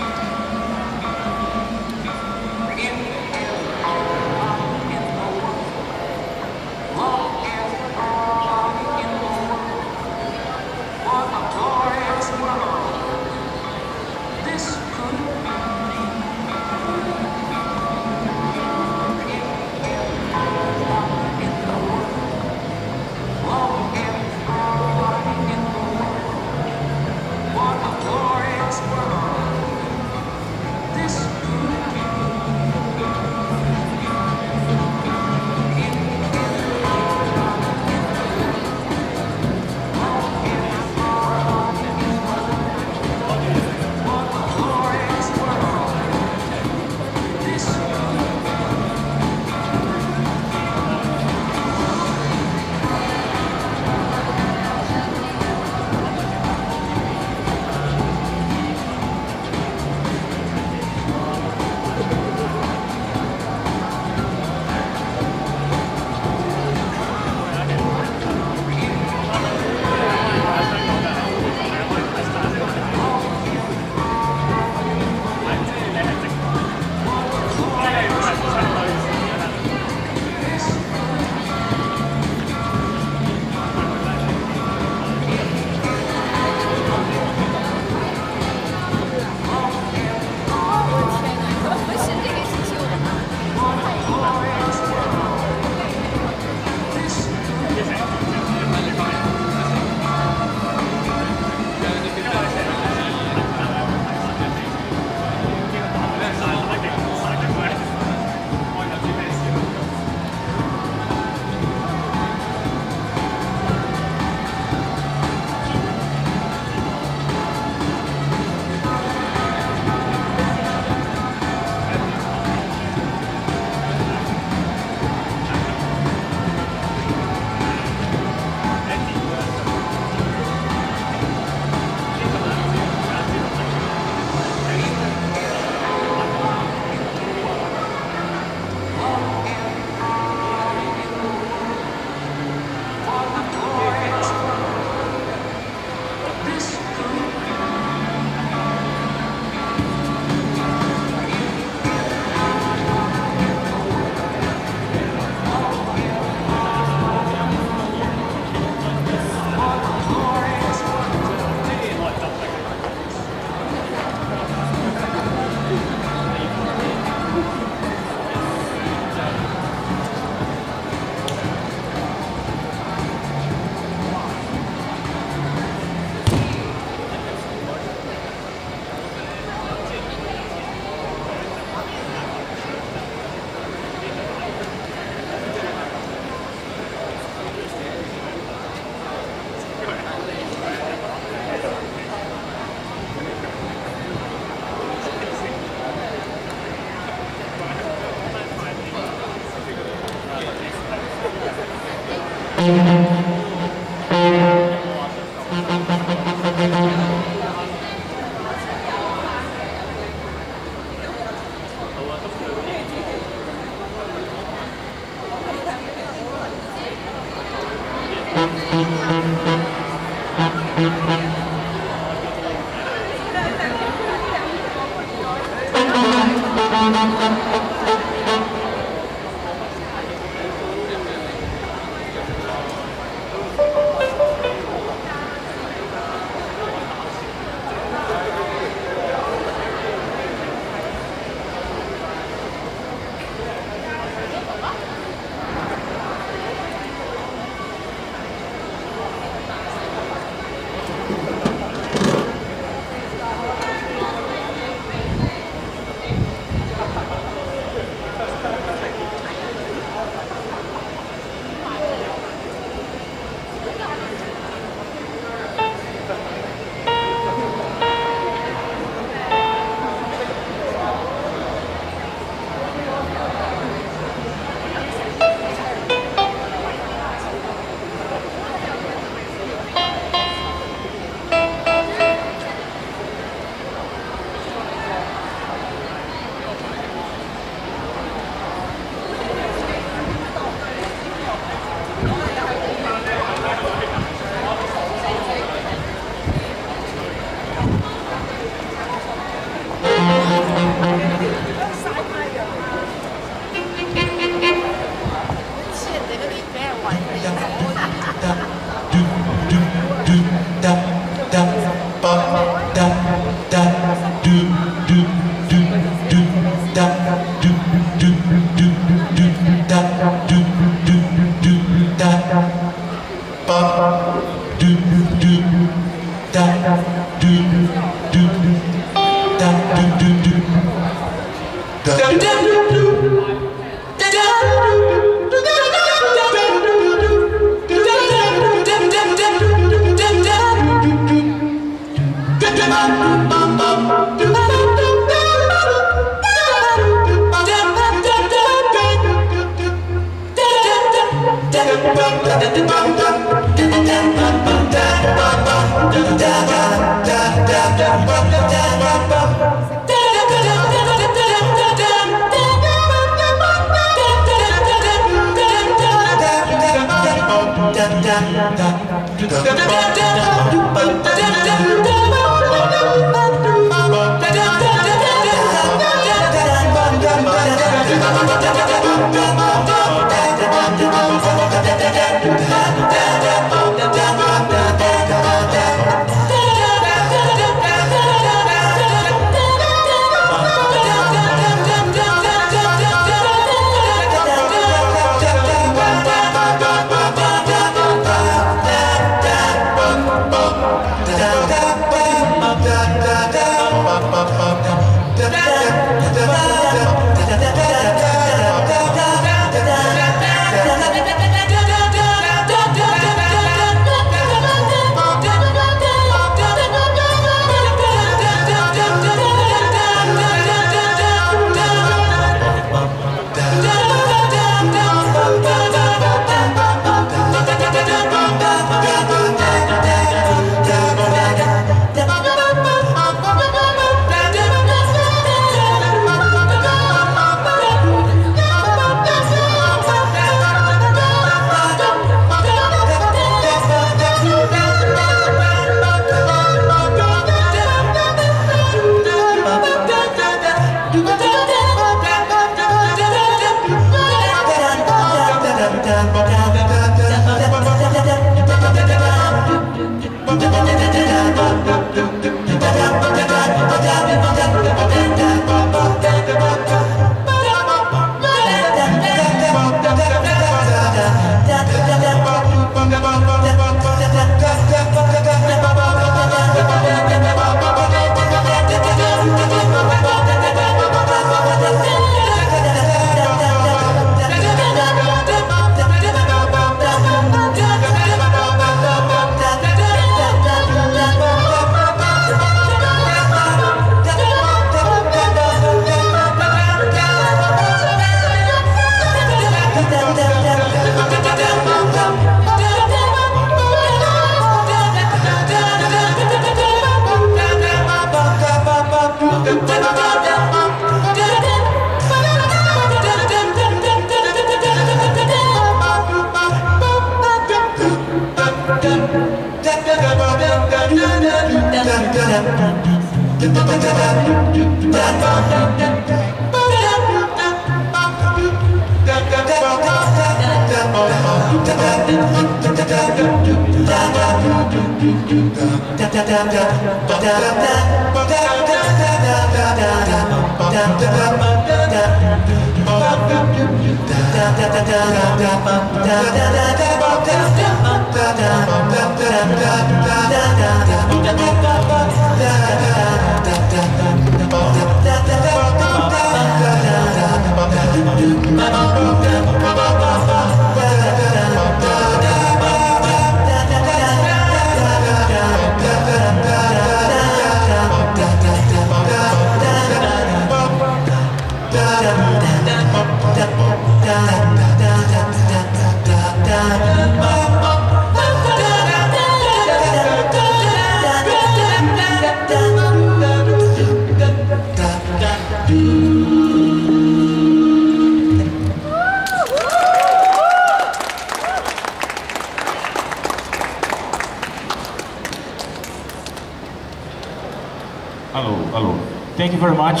Hello. Thank you very much.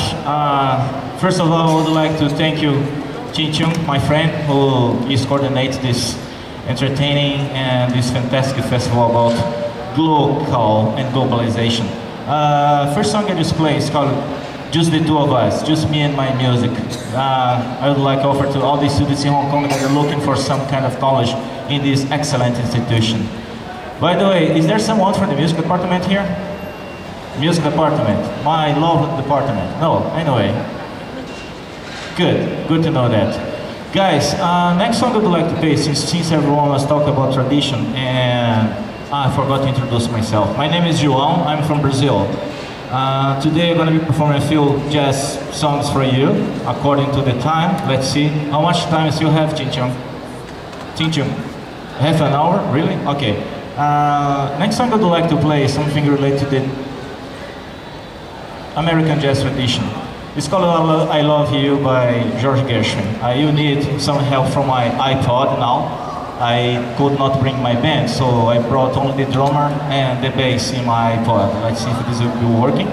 First of all, I would like to thank you, Chin Chung, my friend, who is coordinates this entertaining and this fantastic festival about global and globalization. First song I just played is called Just the Two of Us, just me and my music. I would like to offer to all the students in Hong Kong that are looking for some kind of knowledge in this excellent institution. By the way, is there someone from the music department here? Music department, my love department. No, anyway. Good to know that. Guys, next song I would like to play, since everyone was talking about tradition, and I forgot to introduce myself. My name is João, I'm from Brazil. Today I'm going to be performing a few jazz songs for you, according to the time. Let's see, how much time you have, Chin Chung? Half an hour? Really? Okay. Next song I would like to play is something related to the American jazz tradition. It's called I Love You by George Gershwin. You need some help from my iPod now. I could not bring my band, so I brought only the drummer and the bass in my iPod. Let's see if this will be working.